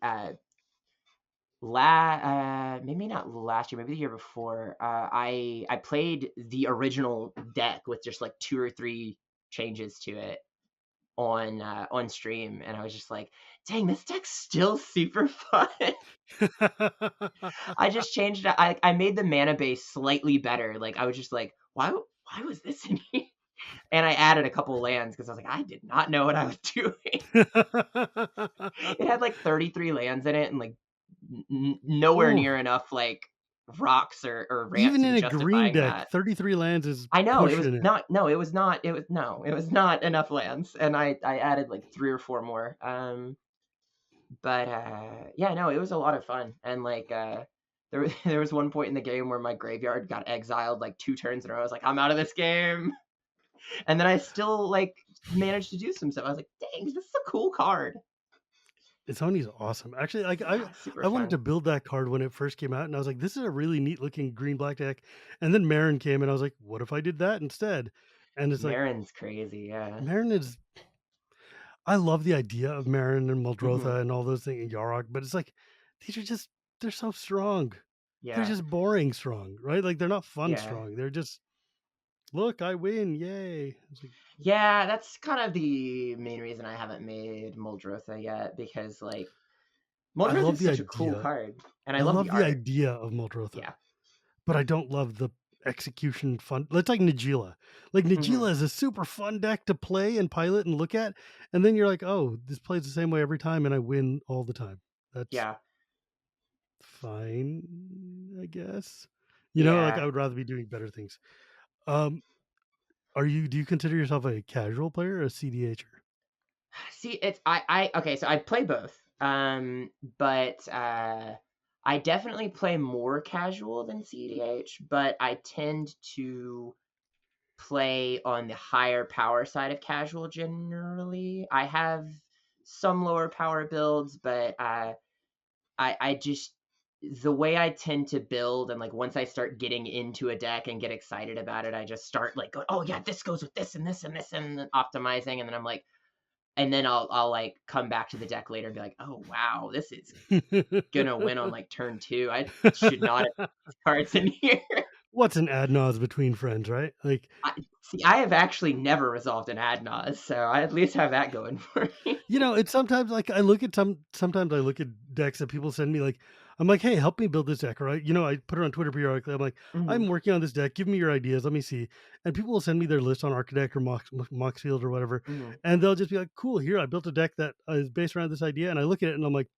maybe not last year, maybe the year before. I played the original deck with just like two or three changes to it on stream, and I was just like, dang, this deck's still super fun. I just changed it. I made the mana base slightly better. Like I was just like, why was this in here? And I added a couple lands because I was like, I did not know what I was doing. It had like 33 lands in it and like nowhere Ooh, near enough like rocks or ramps even to be in a green justifying deck, that. 33 lands is I know it was pushing it. not. No, it was not. It was no. It was not enough lands, and I added like three or four more. But yeah, no, it was a lot of fun, and like there was one point in the game where my graveyard got exiled like two turns in a row. I was like, I'm out of this game, and then I still like managed to do some stuff. I was like, dang, this is a cool card. Zoni's awesome. Actually, like Yeah, it's super I wanted to fun. build that card when it first came out, and I was like, this is a really neat looking green black deck. And then Marin came, and I was like, what if I did that instead? And it's like Marin's crazy, yeah. Marin is. I love the idea of Marin and Hmm. Muldrotha and all those things and Yarok, but it's like these are just they're so strong. They're Yeah, just boring strong, right? Like they're not fun yeah. strong. They're just look, I win, yay! It's like Yeah, that's kind of the main reason I haven't made Muldrotha yet, because like I Muldrotha love is the such a cool idea. card, and I I love the love the art. idea of Muldrotha, Yeah. but I don't love the execution fun. It's like Najila. Like Hmm. Najila is a super fun deck to play and pilot and look at, and then you're like, oh, this plays the same way every time, and I win all the time. That's Yeah. fine, I guess. Like Yeah. I would rather be doing better things. Um, do you consider yourself a casual player or a CDHer? See, it's I okay, so I play both. But I definitely play more casual than CDH, but I tend to play on the higher power side of casual generally. I have some lower power builds, but I just the way I tend to build and like once I start getting into a deck and get excited about it, I just start like going, oh yeah, this goes with this and this and this and then optimizing, and then I'm like, and then I'll like come back to the deck later and be like, oh wow, this is gonna win on like turn two. I should not have these cards in here. What's an ad nause between friends, right? Like, See, I have actually never resolved an ad nause, so I at least have that going for me. it's sometimes like I look at sometimes I look at decks that people send me. Like, I'm like, hey, help me build this deck, right? I put it on Twitter periodically. I'm like, Mhm, I'm working on this deck. Give me your ideas. Let me see. And people will send me their list on Architect or Moxfield or whatever, mhm. and they'll just be like, cool. Here, I built a deck that is based around this idea, and I look at it and I'm like,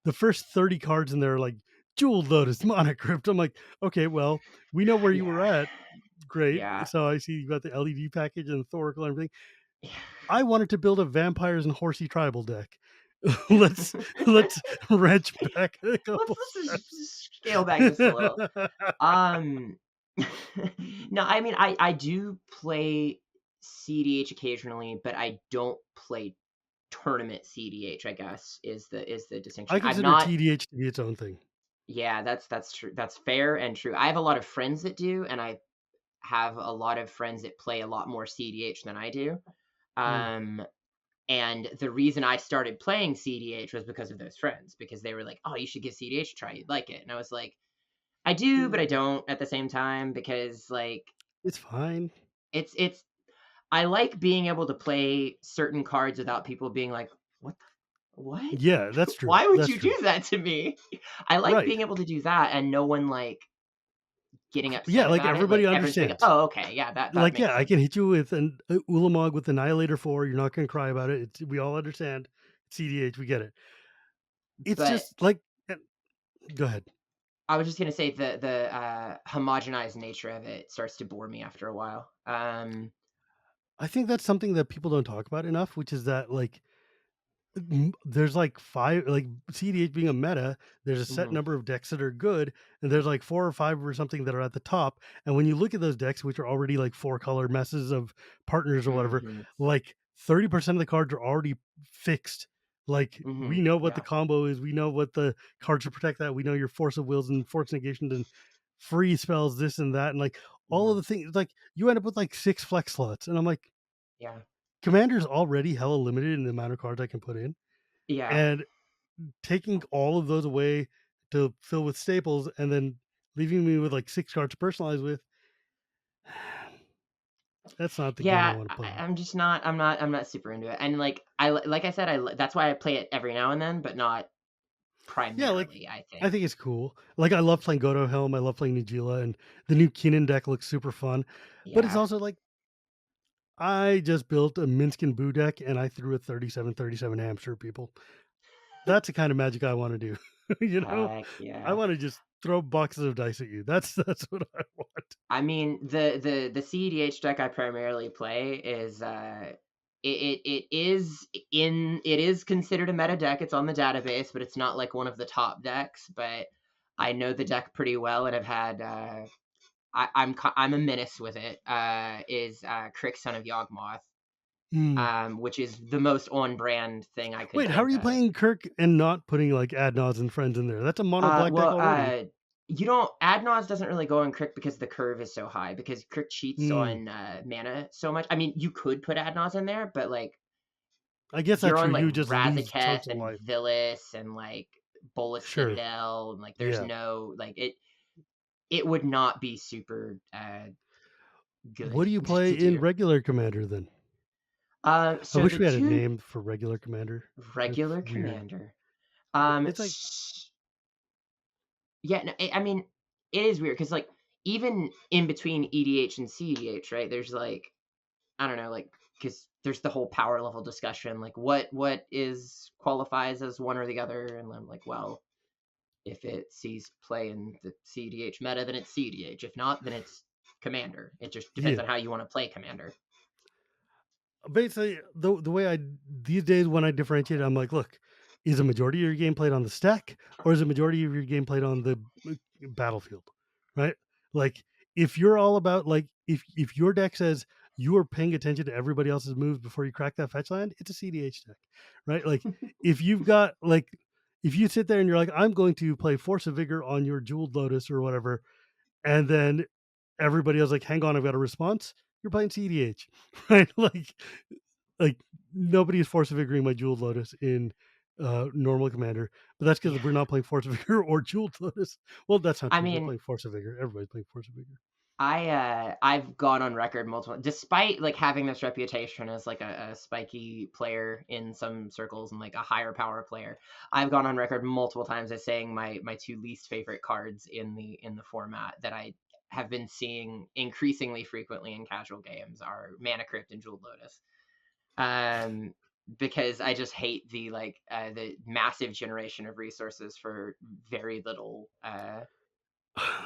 the first 30 cards in there are like Jeweled Lotus, Mana Crypt. I'm like, okay, well, we know where you were Yeah, at. Great. yeah, So I see you got the LED package and the Thoracle and everything. yeah. I wanted to build a vampires and horsey tribal deck. let's let's wrench back a couple Let's steps. just scale back just a little. Um, no, I mean I do play CDH occasionally, but I don't play tournament CDH. I guess is the I distinction. I'm consider not. TDH to be its own thing. Yeah, that's true. That's fair and true. I have a lot of friends that do, and I have a lot of friends that play a lot more CDH than I do. Mm, Um, and the reason I started playing CDH was because of those friends, because they were like, "Oh, you should give CDH a try. You'd like it." And I was like, "I do, but I mm, don't at the same time because like it's fine. it's I like being able to play certain cards without people being like, "What what? Yeah, that's true. Why would That's you do true. that to me?" I like Right. being able to do that and no one like getting Yeah, upset like about it. everybody Like everyone's being, understands. "Oh, okay, yeah, that Like, makes yeah, I sense." can hit you with an Ulamog with Annihilator 4. You're not going to cry about it. We all understand. CDH, we get it. It's But just like, go ahead. I was just gonna say the homogenized nature of it starts to bore me after a while. I think that's something that people don't talk about enough, which is that like there's like five, like CDH being a meta, there's a set Mhm, number of decks that are good, and there's like four or five or something that are at the top. And when you look at those decks, which are already like four color messes of partners or whatever, mhm, like 30% of the cards are already fixed. Like we mhm, know what the yeah, combo is, we know what the cards to protect that, we know your force of wills and force negations and free spells, this and that, and like all of mhm, the things. Like you end up with like six flex slots, and I'm like, yeah, Commander's already hella limited in the amount of cards I can put in, yeah, and taking all of those away to fill with staples and then leaving me with like six cards to personalize with, that's not the game I yeah. want to play. I'm just not. I'm not super into it. And like like I said, that's why I play it every now and then, but not Yeah, like primarily. I I think. think it's cool. Like I love playing Godo Helm, I love playing Nagila, and the new Keenan deck looks super fun. But it's Yeah. also like I just built a Minsk and Boo deck and I threw a 37-37 hamster at people. That's the kind of magic I want to do. Heck I yeah. want to just throw boxes of dice at you. That's what I want. I mean, the CEDH deck I primarily play is it is considered a meta deck. It's on the database, but it's not like one of the top decks. But I know the deck pretty well and have had I'm a menace with it. Is Crick Son of Yawgmoth, Hmm. which is the most on brand thing I could Wait, how are think you of. playing Kirk and not putting like Adnods and friends in there? That's a mono black deck Well, already. you don't Adnod's doesn't really go on Crick because the curve is so high because Crick cheats Hmm. on mana so much. I mean, you could put Adnod's in there, but like I guess you're that's true. on like You just lose Razaketh chunks of and life. Vilis and like Bolas Sure. Citadel and like there's Yeah. no like it would not be super What good do you play to in do. regular Commander then? I So wish the we had a two name for regular Commander. That's regular weird. commander. It's like, Yeah, no, I mean, it is weird because like even in between EDH and CEDH, right? There's like I don't know, like because there's the whole power level discussion, like what is qualifies as one or the other, and I'm like, well, if it sees play in the CEDH meta, then it's CEDH. If not, then it's Commander. It just depends yeah. on how you want to play Commander. basically the way I these days when I differentiate, I'm like, look, is a majority of your game played on the stack, or is a majority of your game played on the battlefield, right? Like if you're all about like if your deck says you are paying attention to everybody else's moves before you crack that fetch land, it's a CDH deck, right? Like if you've got like if you sit there and you're like, I'm going to play Force of Vigor on your Jeweled Lotus or whatever, and then everybody else like, hang on, I've got a response. You're playing CDH, right? Like nobody is Force of Vigoring my Jeweled Lotus in normal Commander, but that's because Yeah. we're not playing Force of Vigor or Jeweled Lotus. Well, that's not I true. We're mean, playing Force of Vigor. Everybody's playing Force of Vigor. I've gone on record multiple, despite like having this reputation as like a spiky player in some circles and like a higher power player. I've gone on record multiple times as saying my two least favorite cards in the format that I have been seeing increasingly frequently in casual games are Mana Crypt and Jeweled Lotus. Um, because I just hate the massive generation of resources for very little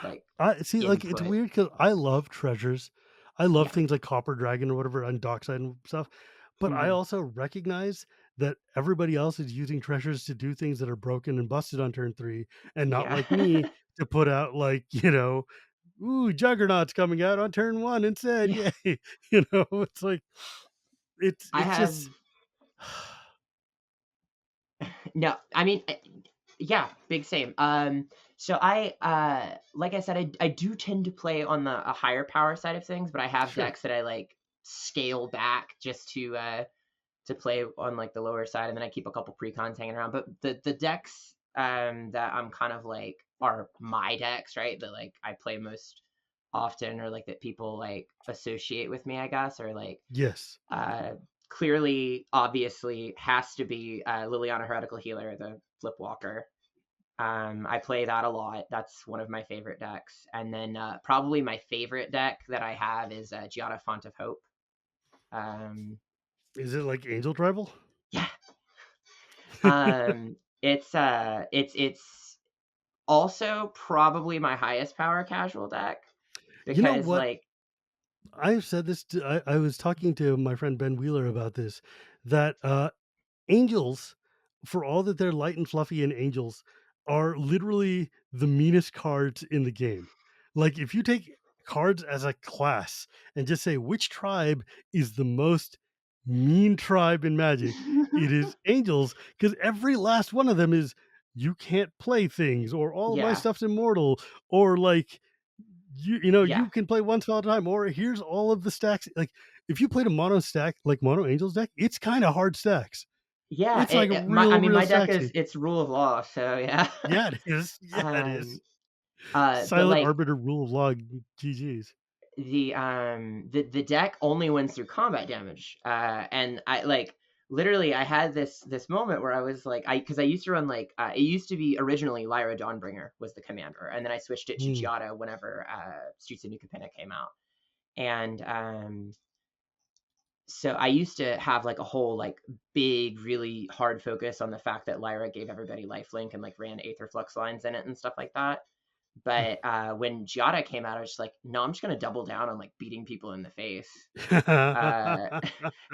like I see, like it's input. weird because I love treasures. I love Yeah. things like Copper Dragon or whatever and Dockside and stuff. But I Mhm. also recognize that everybody else is using treasures to do things that are broken and busted on turn 3, and not Yeah. like me to put out like, ooh, Juggernaut's coming out on turn 1 instead. Yeah. Yay. It's like I it's have just no, I mean, yeah, big same. So like I said, I do tend to play on the a higher power side of things, but I have sure. decks that I like scale back just to play on like the lower side, and then I keep a couple precons hanging around. But the decks that I'm kind of like are my decks, right? That like I play most often, or like that people like associate with me, I guess, or like Yes. uh, clearly, obviously, has to be Liliana Heretical Healer, the Flip Walker. I play that a lot. That's one of my favorite decks. And then probably my favorite deck that I have is Giada Font of Hope. Um, Is it like Angel Tribal? yeah, it's also probably my highest power casual deck You know because what? like I've said this I was talking to my friend Ben Wheeler about this, that angels, for all that they're light and fluffy and angels, are literally the meanest cards in the game. Like if you take cards as a class and just say which tribe is the most mean tribe in Magic, it is angels, because every last one of them is you can't play things, or all of my yeah, stuff's immortal, or like yeah, you can play one spell at a time, or here's all of the stacks. Like if you played a mono stack, like mono angels deck, it's kind of hard stacks. yeah. It's like I real, mean, real my deck is stacksy. it's rule of law, so yeah. Yeah, it is. Yeah, it is. um but Silent like arbiter rule of law. GG's. the deck only wins through combat damage, and I like literally I had this moment where I was like, I because I used to run like it used to be originally Lyra Dawnbringer was the commander, and then I switched it to Hmm. Giada whenever Streets of New Capenna came out. And so I used to have like a whole like big really hard focus on the fact that Lyra gave everybody lifelink and like ran Aether Flux lines in it and stuff like that. But when Giada came out, I was just like, no, I'm just gonna double down on like beating people in the face. Uh,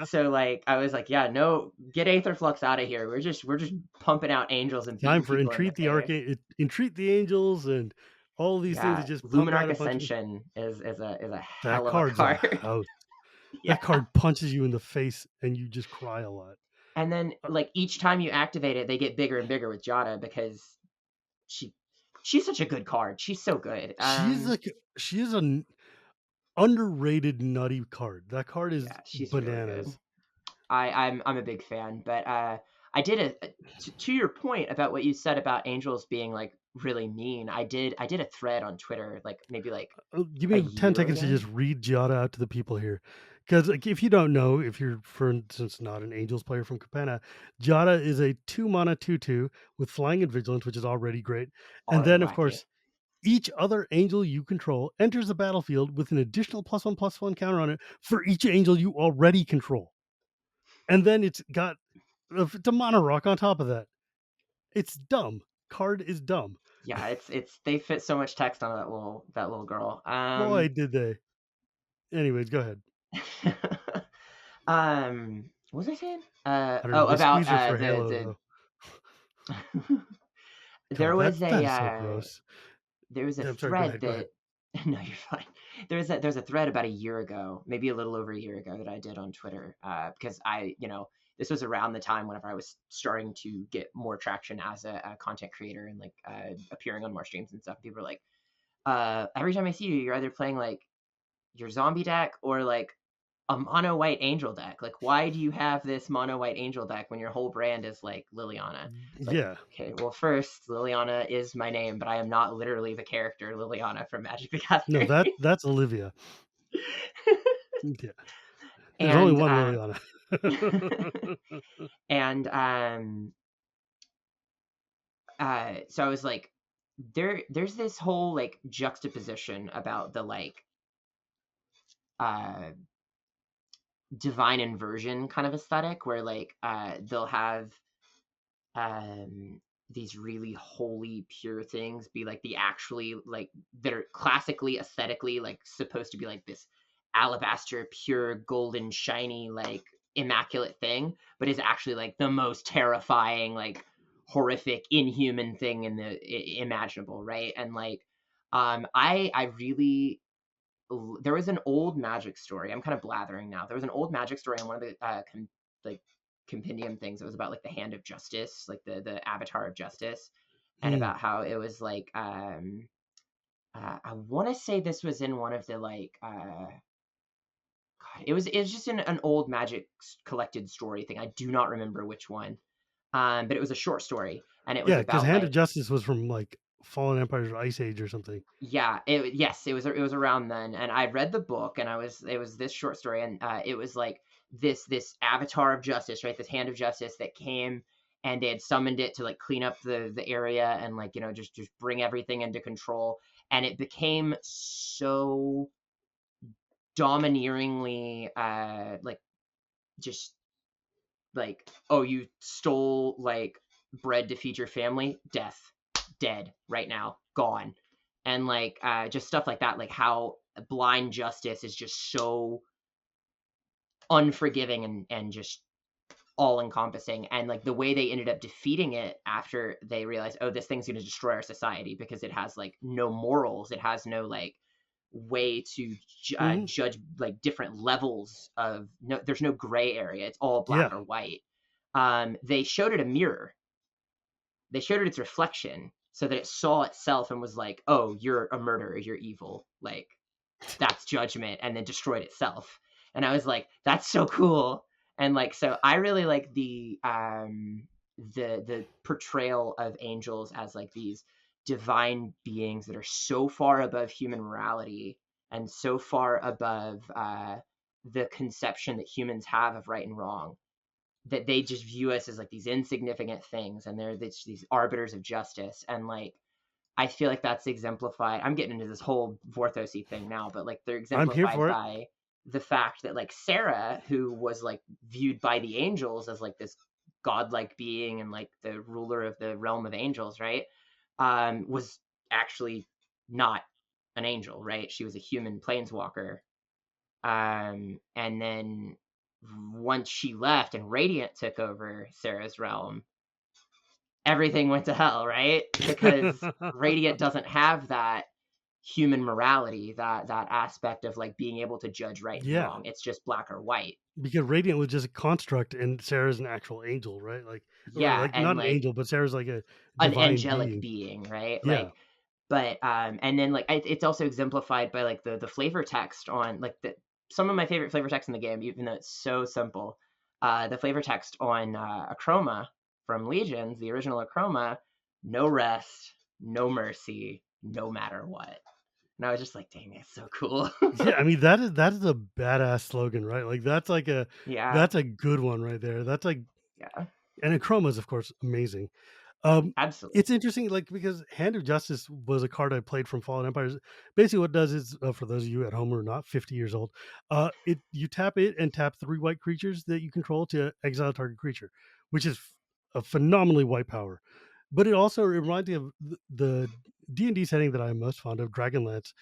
so like I was like, yeah, no, get Aetherflux out of here. We're just pumping out angels and Time beating for people in the entreat the face. entreat the angels, and all these things that Yeah, just pump out Luminarch a bunch of. Ascension is a That hell of a card's a card. house. That Yeah, card punches you in the face, and you just cry a lot. and then Uh, like each time you activate it, they get bigger and bigger with Jada because she she's such a good card. She's so good. she's like she is an underrated nutty card. That card is Yeah, she's really good. bananas. I'm a big fan, but I did to your point about what you said about angels being like really mean. I did a thread on Twitter like maybe like Give a me 10 year seconds to ago. just read Giada out to the people here. Because like, if you don't know, if you're, for instance, not an Angels player from Capenna, Giada is a 2 mana 2/2 with Flying and Vigilance, which is already great. And Already then, of wacky. course, each other angel you control enters the battlefield with an additional +1/+1 counter on it for each angel you already control. And then it's got it's a mono rock on top of that. It's dumb. Card is dumb. Yeah, it's they fit so much text on that little girl. Boy, did they. Anyways, go ahead. What was I saying? I don't know. Oh, They about squeezed it for Halo the though. there God, was that a is so gross. there was a Yeah, I'm sorry. Go thread ahead. Go that ahead. no, you're fine. There's a thread about a year ago, maybe a little over a year ago, that I did on Twitter, because this was around the time whenever I was starting to get more traction as a content creator and like appearing on more streams and stuff. People were like, every time I see you, you're either playing like your zombie deck or like a mono white angel deck. Like, why do you have this mono white angel deck when your whole brand is like Liliana? It's like, Yeah. okay, well, first, Liliana is my name, but I am not literally the character Liliana from Magic the No, Gathering. that's Olivia. Yeah. There's only and one Liliana. and so I was like, there's this whole like juxtaposition about the like uh divine inversion kind of aesthetic where like they'll have um these really holy pure things be like the actually like that are classically aesthetically like supposed to be like this alabaster pure golden shiny like immaculate thing, but is actually like the most terrifying like horrific inhuman thing in the imaginable, right? And like I really there was an old magic story. I'm kind of blathering now. There was an old magic story on one of the like compendium things. It was about like the hand of justice, like the avatar of justice, and Mm. about how it was like I want to say this was in one of the like God, it was just in an old magic collected story thing. I do not remember which one. But it was a short story, and it was Yeah, because about Hand of like Justice was from like Fallen Empires or Ice Age or something. yeah, it was around then, and I read the book, and it was this short story, and it was like this avatar of justice, right? This hand of justice that came, and they had summoned it to like clean up the area and like just bring everything into control, and it became so domineeringly like just like, oh, you stole like bread to feed your family, death, dead right now, gone. And like just stuff like that, like how blind justice is just so unforgiving and just all encompassing, and like the way they ended up defeating it after they realized, oh, this thing's going to destroy our society because it has like no morals, it has no like way to Hmm. judge like different levels of no, there's no gray area, it's all black Yeah. or white. They showed it a mirror, they showed it its reflection so that it saw itself and was like, oh, you're a murderer, you're evil, like that's judgment, and then destroyed itself. And I was like, that's so cool. And like so I really like the portrayal of angels as like these divine beings that are so far above human morality and so far above the conception that humans have of right and wrong, that they just view us as like these insignificant things, and they're these arbiters of justice. And like I feel like that's exemplified. I'm getting into this whole Vorthosy thing now, but like they're I'm here exemplified for it. by the fact that like Sarah, who was like viewed by the angels as like this godlike being and like the ruler of the realm of angels, right? Was actually not an angel, right? She was a human planeswalker. And then once she left and Radiant took over Sarah's realm, everything went to hell, right? Because Radiant doesn't have that human morality, that aspect of like being able to judge right and Yeah, wrong. It's just black or white. because Radiant was just a construct, and Sarah's an actual angel, right? Like, or Yeah, like not and an like angel, but Sarah's like a an divine angelic being. being, right? Yeah. Like but and then like it's also exemplified by like the flavor text on like the some of my favorite flavor text in the game, even though it's so simple. The flavor text on Acroma from Legions, the original Acroma, no rest, no mercy, no matter what. And I was just like, dang, it's so cool. Yeah, I mean that is a badass slogan, right? Like Yeah, that's a good one right there. That's like, yeah, and Chroma is of course amazing. Um, absolutely. it's interesting, like because Hand of Justice was a card I played from Fallen Empires. Basically, what it does is, for those of you at home who are not 50 years old, it you tap it and tap 3 white creatures that you control to exile target creature, which is a phenomenally white power. But it also reminds me of the D&D setting that I'm most fond of, Dragonlance.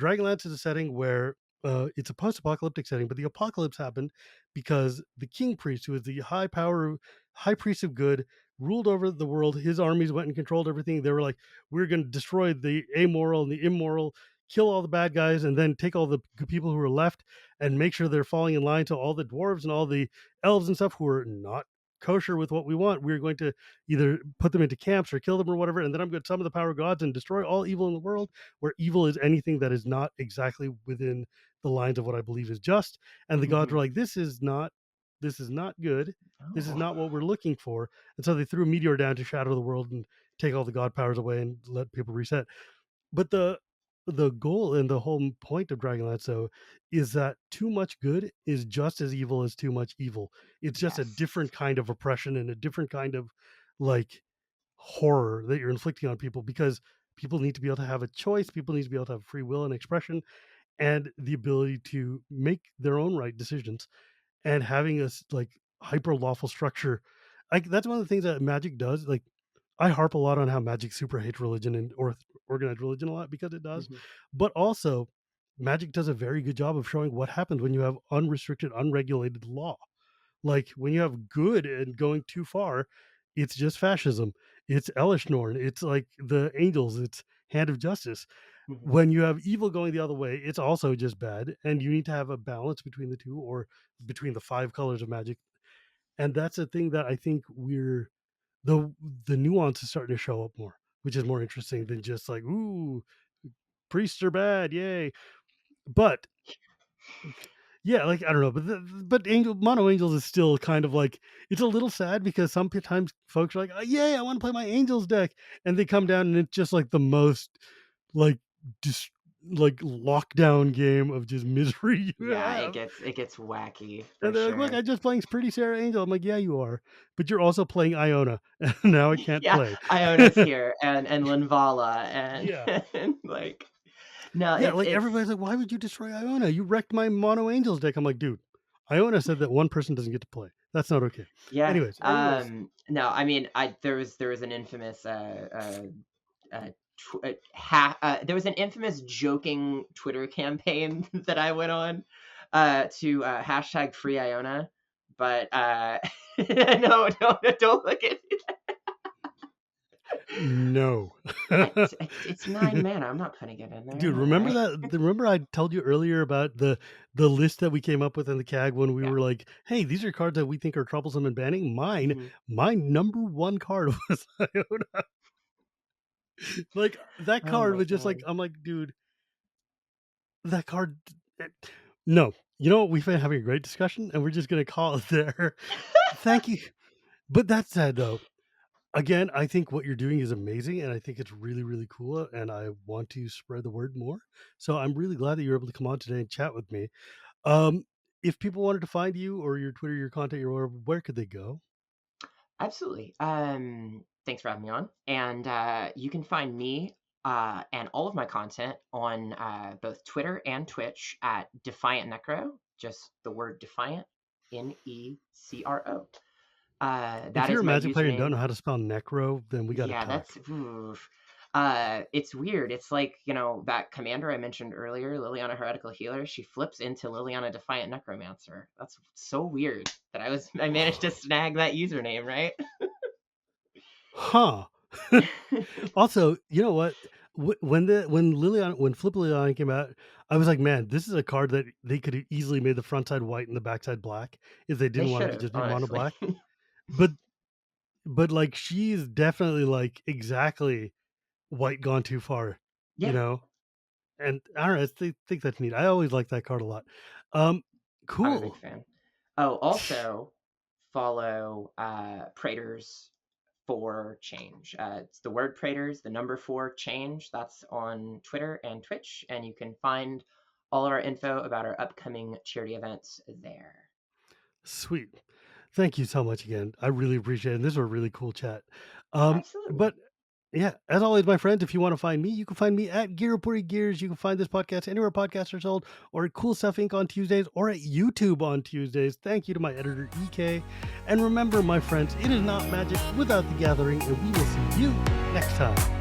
Dragonlance is a setting where it's a post-apocalyptic setting, but the apocalypse happened because the king priest, who is the high priest of good, ruled over the world. His armies went and controlled everything. They were like, we're going to destroy the amoral and the immoral, kill all the bad guys, and then take all the good people who are left and make sure they're falling in line to all the dwarves and all the elves and stuff who are not kosher with what we want. We're going to either put them into camps or kill them or whatever, and then I'm going to summon the power of gods and destroy all evil in the world, where evil is anything that is not exactly within the lines of what I believe is just. And the gods were Mhm. like, this is not good. This is Oh. not what we're looking for. And so they threw a meteor down to shatter the world and take all the god powers away and let people reset. But the goal and the whole point of Dragonlance, though, is that too much good is just as evil as too much evil. It's just a Yes. different kind of oppression and a different kind of like horror that you're inflicting on people, because people need to be able to have a choice. People need to be able to have free will and expression and the ability to make their own right decisions, and having a like hyper lawful structure. Like that's one of the things that magic does. Like I harp a lot on how magic super hates religion and or organized religion a lot, because it does, Mhm. but also magic does a very good job of showing what happens when you have unrestricted, unregulated law. Like when you have good and going too far, it's just fascism. It's Elishnorn. It's like the angels. It's hand of justice. Mhm. When you have evil going the other way, it's also just bad. And you need to have a balance between the two, or between the five colors of magic. And that's a thing that I think the the nuance is starting to show up more, which is more interesting than just like, ooh, priests are bad, yay. But yeah, like I don't know, but angel mono angels is still kind of like, it's a little sad because sometimes folks are like, oh, yay, I want to play my angels deck, and they come down and it's just like the most like just like lockdown game of just misery you Yeah, have. it gets wacky for And they're like, look, sure. I'm just playing Pretty Sarah Angel. I'm like, yeah, you are, but you're also playing Iona, and now I can't Yeah, play. Iona's here and Linvala Yeah. and like no, Yeah, it's like everybody's like, why would you destroy Iona? You wrecked my Mono Angels deck. I'm like, dude, Iona said that one person doesn't get to play. That's not okay. yeah. Anyways, No, I mean, I there was an infamous there was an infamous joking Twitter campaign that I went on to hashtag free Iona, but no, don't look at no. it's 9 mana. I'm not putting it in there. Dude, No remember way. that? Remember I told you earlier about the list that we came up with in the CAG when we Yeah. were like, "Hey, these are cards that we think are troublesome and banning." Hmm. My number one card was Iona. Like that Oh card my was just like, god. I'm like, dude, that card. eh, No, you know what? We've been having a great discussion, and we're just gonna call it there. Thank you. But that said, though, again, I think what you're doing is amazing, and I think it's really, really cool, and I want to spread the word more. So I'm really glad that you're able to come on today and chat with me. Um, if people wanted to find you or your Twitter, your content, your whatever, where could they go? Absolutely. Thanks for having me on. And you can find me and all of my content on both Twitter and Twitch at DefiantNecro, just the word defiant, Necro. If That you're is a my Magic player and don't username. know how to spell necro, then we got to Yeah, talk. that's oof. It's weird. It's like, that commander I mentioned earlier, Liliana Heretical Healer, she flips into Liliana Defiant Necromancer. That's so weird that I managed to snag that username, right? Huh. Also, you know what? When Flip Liliana came out, I was like, man, this is a card that they could have easily made the front side white and the back side black if they They didn't want it should to have, just be mono honestly. black. But like she's definitely like exactly white gone too far, you Yeah, know? And I don't know, think that's neat. I always like that card a lot. Um, I'm a big cool. fan. Oh, also follow Praetors for Change. It's the word Praetors, the number 4 change. That's on Twitter and Twitch, and you can find all of our info about our upcoming charity events there. Sweet. Thank you so much again. I really appreciate it. This was a really cool chat. Absolutely. But yeah, as always, my friends, if you want to find me, you can find me at Gearpuri Gears. You can find this podcast anywhere podcasts are sold, or at Cool Stuff Inc. on Tuesdays, or at YouTube on Tuesdays. Thank you to my editor, EK. And remember, my friends, it is not magic without the gathering, and we will see you next time.